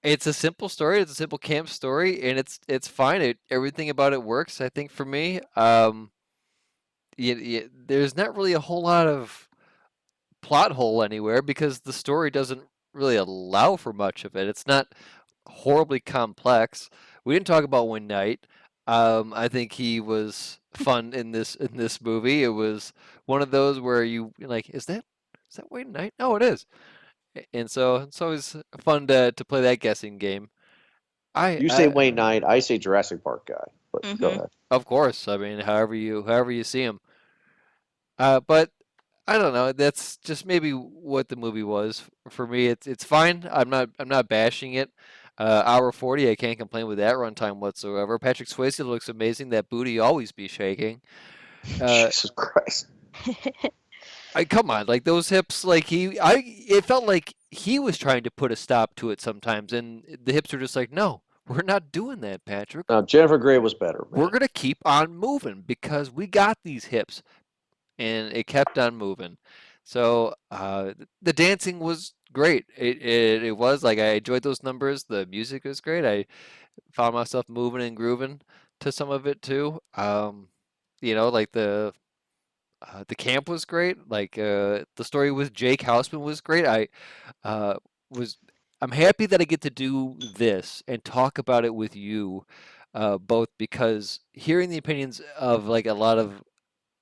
Speaker 3: it's a simple story. It's a simple camp story, and it's fine. Everything about it works. I think for me, there's not really a whole lot of plot hole anywhere because the story doesn't really allow for much of it. It's not horribly complex. We didn't talk about One Night. I think he was fun in this movie. It was one of those where you're like, is that Wayne Knight? No, it is. And so it's always fun to play that guessing game.
Speaker 2: You say Wayne Knight, I say Jurassic Park guy. But go ahead.
Speaker 3: Of course. I mean, however you see him. But I don't know. That's just maybe what the movie was for me. It's fine. I'm not bashing it. Hour 40, I can't complain with that runtime whatsoever. Patrick Swayze looks amazing. That booty always be shaking.
Speaker 2: Jesus Christ.
Speaker 3: Come on, like those hips, like it felt like he was trying to put a stop to it sometimes, and the hips are just like, no, we're not doing that, Patrick.
Speaker 2: No, Jennifer Grey was better. Man.
Speaker 3: We're gonna keep on moving because we got these hips, and it kept on moving. So the dancing was great. It was like I enjoyed those numbers. The music was great. I found myself moving and grooving to some of it too. Like the camp was great. Like the story with Jake Houseman was great. I'm happy that I get to do this and talk about it with you, both because hearing the opinions of like a lot of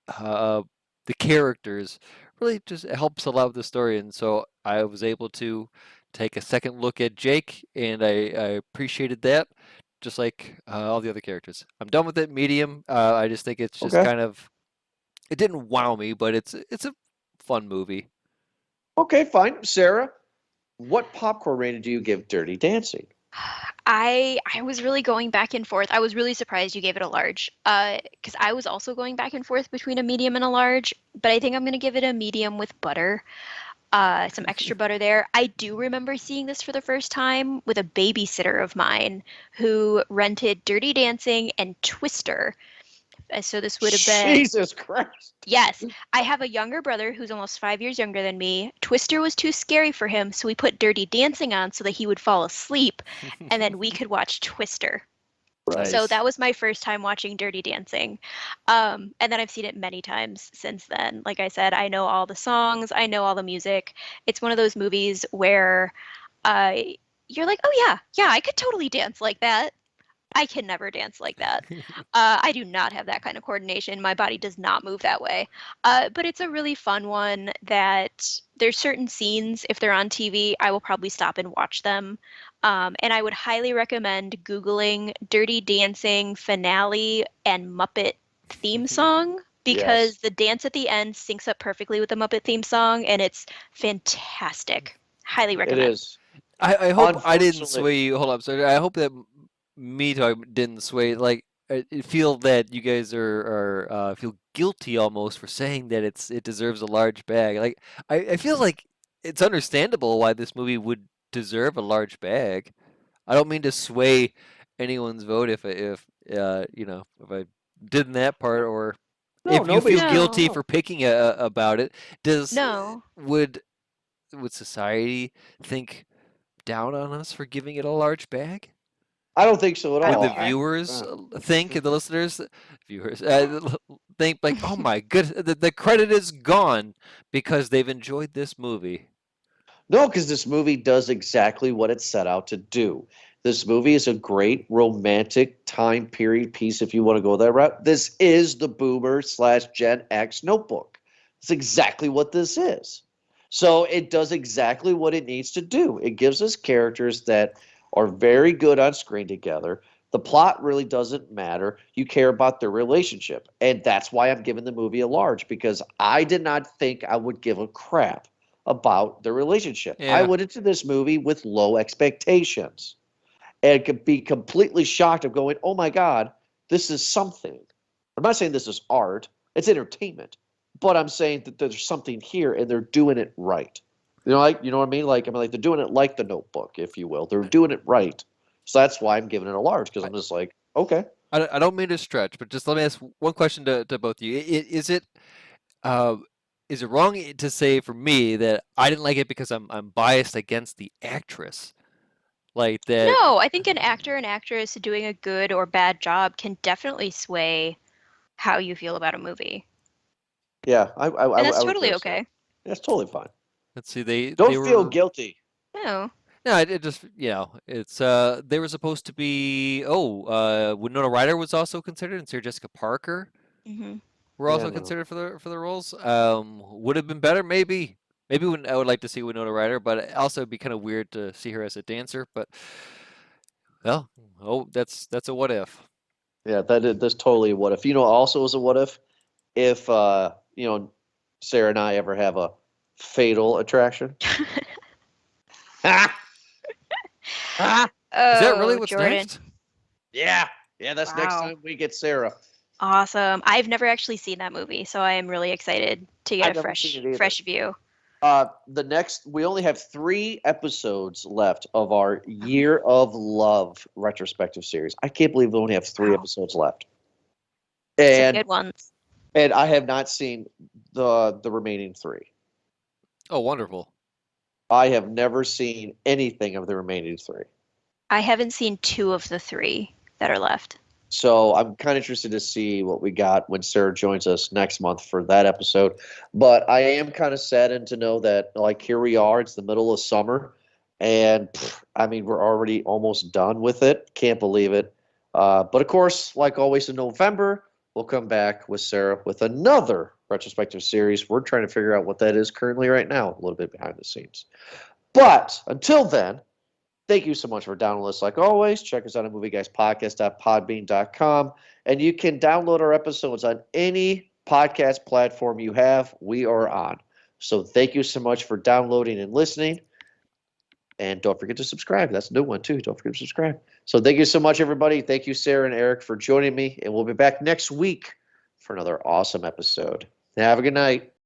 Speaker 3: the characters really just helps a lot of the story, and so I was able to take a second look at Jake, and I appreciated that, just like all the other characters. I'm done with it. Medium. I just think it's just kind of. It didn't wow me, but it's a fun movie.
Speaker 2: Okay, fine. Sarah, what popcorn rating do you give Dirty Dancing?
Speaker 4: I was really going back and forth. I was really surprised you gave it a large, because I was also going back and forth between a medium and a large, but I think I'm going to give it a medium with butter, some extra butter there. I do remember seeing this for the first time with a babysitter of mine who rented Dirty Dancing and Twister. So this would have been...
Speaker 2: Jesus Christ.
Speaker 4: Yes. I have a younger brother who's almost 5 years younger than me. Twister was too scary for him, so we put Dirty Dancing on so that he would fall asleep, and then we could watch Twister.
Speaker 3: Nice.
Speaker 4: So that was my first time watching Dirty Dancing. And then I've seen it many times since then. Like I said, I know all the songs. I know all the music. It's one of those movies where you're like, oh, yeah, I could totally dance like that. I can never dance like that. I do not have that kind of coordination. My body does not move that way. But it's a really fun one that there's certain scenes, if they're on TV, I will probably stop and watch them. And I would highly recommend Googling Dirty Dancing finale and Muppet theme song, because the dance at the end syncs up perfectly with the Muppet theme song, and it's fantastic. Highly recommend.
Speaker 2: It is.
Speaker 3: I hope I didn't sway you. Hold on, sorry. I hope that me talking didn't sway. Like, I feel that you guys are feel guilty almost for saying that it deserves a large bag. Like, I feel like it's understandable why this movie would deserve a large bag. I don't mean to sway anyone's vote if I did in that part, or if you feel guilty for picking about it. Would society think down on us for giving it a large bag?
Speaker 2: I don't think so at all.
Speaker 3: Would the viewers think, the listeners, think like, oh my goodness, the credit is gone because they've enjoyed this movie?
Speaker 2: No, because this movie does exactly what it set out to do. This movie is a great romantic time period piece, if you want to go that route. This is the Boomer/Gen X Notebook. It's exactly what this is. So it does exactly what it needs to do. It gives us characters that are very good on screen together. The plot really doesn't matter. You care about their relationship. And that's why I'm giving the movie a large, because I did not think I would give a crap about their relationship.
Speaker 3: Yeah.
Speaker 2: I went into this movie with low expectations and could be completely shocked of going, oh my God, this is something. I'm not saying this is art. It's entertainment. But I'm saying that there's something here and they're doing it right. You know what I mean? Like they're doing it like The Notebook, if you will. They're doing it right. So that's why I'm giving it a large, because I'm just like, okay.
Speaker 3: I don't mean to stretch, but just let me ask one question to both of you. Is it wrong to say for me that I didn't like it because I'm biased against the actress? Like that?
Speaker 4: No, I think an actor and actress doing a good or bad job can definitely sway how you feel about a movie.
Speaker 2: Yeah,
Speaker 4: and that's totally okay.
Speaker 2: That's totally fine.
Speaker 3: Let's see. They
Speaker 2: don't feel guilty.
Speaker 4: No.
Speaker 3: No, it just it's they were supposed to be. Winona Ryder was also considered, and Sarah Jessica Parker
Speaker 4: Hmm.
Speaker 3: were
Speaker 2: Yeah,
Speaker 3: also
Speaker 2: no.
Speaker 3: considered for the roles. Would have been better, maybe. Maybe I would like to see Winona Ryder, but also it'd be kind of weird to see her as a dancer. But well, that's a what if.
Speaker 2: Yeah, that's totally a what if. Also is a what if Sarah and I ever have a fatal attraction. Ah! Ah!
Speaker 3: Is that really
Speaker 4: Oh,
Speaker 3: what's
Speaker 4: Jordan.
Speaker 3: next?
Speaker 2: Yeah. Yeah, that's next
Speaker 4: Wow.
Speaker 2: time we get Sarah.
Speaker 4: Awesome. I've never actually seen that movie, so I am really excited to get
Speaker 2: I've
Speaker 4: a
Speaker 2: never seen it either.
Speaker 4: fresh view.
Speaker 2: We only have 3 episodes left of our Year of Love retrospective series. I can't believe we only have 3
Speaker 4: Wow.
Speaker 2: episodes left.
Speaker 4: Some
Speaker 2: And
Speaker 4: good ones.
Speaker 2: and I have not seen the remaining 3.
Speaker 3: Oh, wonderful.
Speaker 2: I have never seen anything of the remaining 3.
Speaker 4: I haven't seen 2 of the 3 that are left.
Speaker 2: So I'm kind of interested to see what we got when Sarah joins us next month for that episode. But I am kind of saddened to know that, like, here we are, it's the middle of summer, and we're already almost done with it. Can't believe it. But of course, like always in November, we'll come back with Sarah with another retrospective series. We're trying to figure out what that is currently right now, a little bit behind the scenes. But until then, thank you so much for downloading us. Like always, check us out at movieguyspodcast.podbean.com. And you can download our episodes on any podcast platform you have. We are on. So thank you so much for downloading and listening. And don't forget to subscribe. That's a new one, too. Don't forget to subscribe. So thank you so much, everybody. Thank you, Sarah and Eric, for joining me. And we'll be back next week for another awesome episode. Have a good night.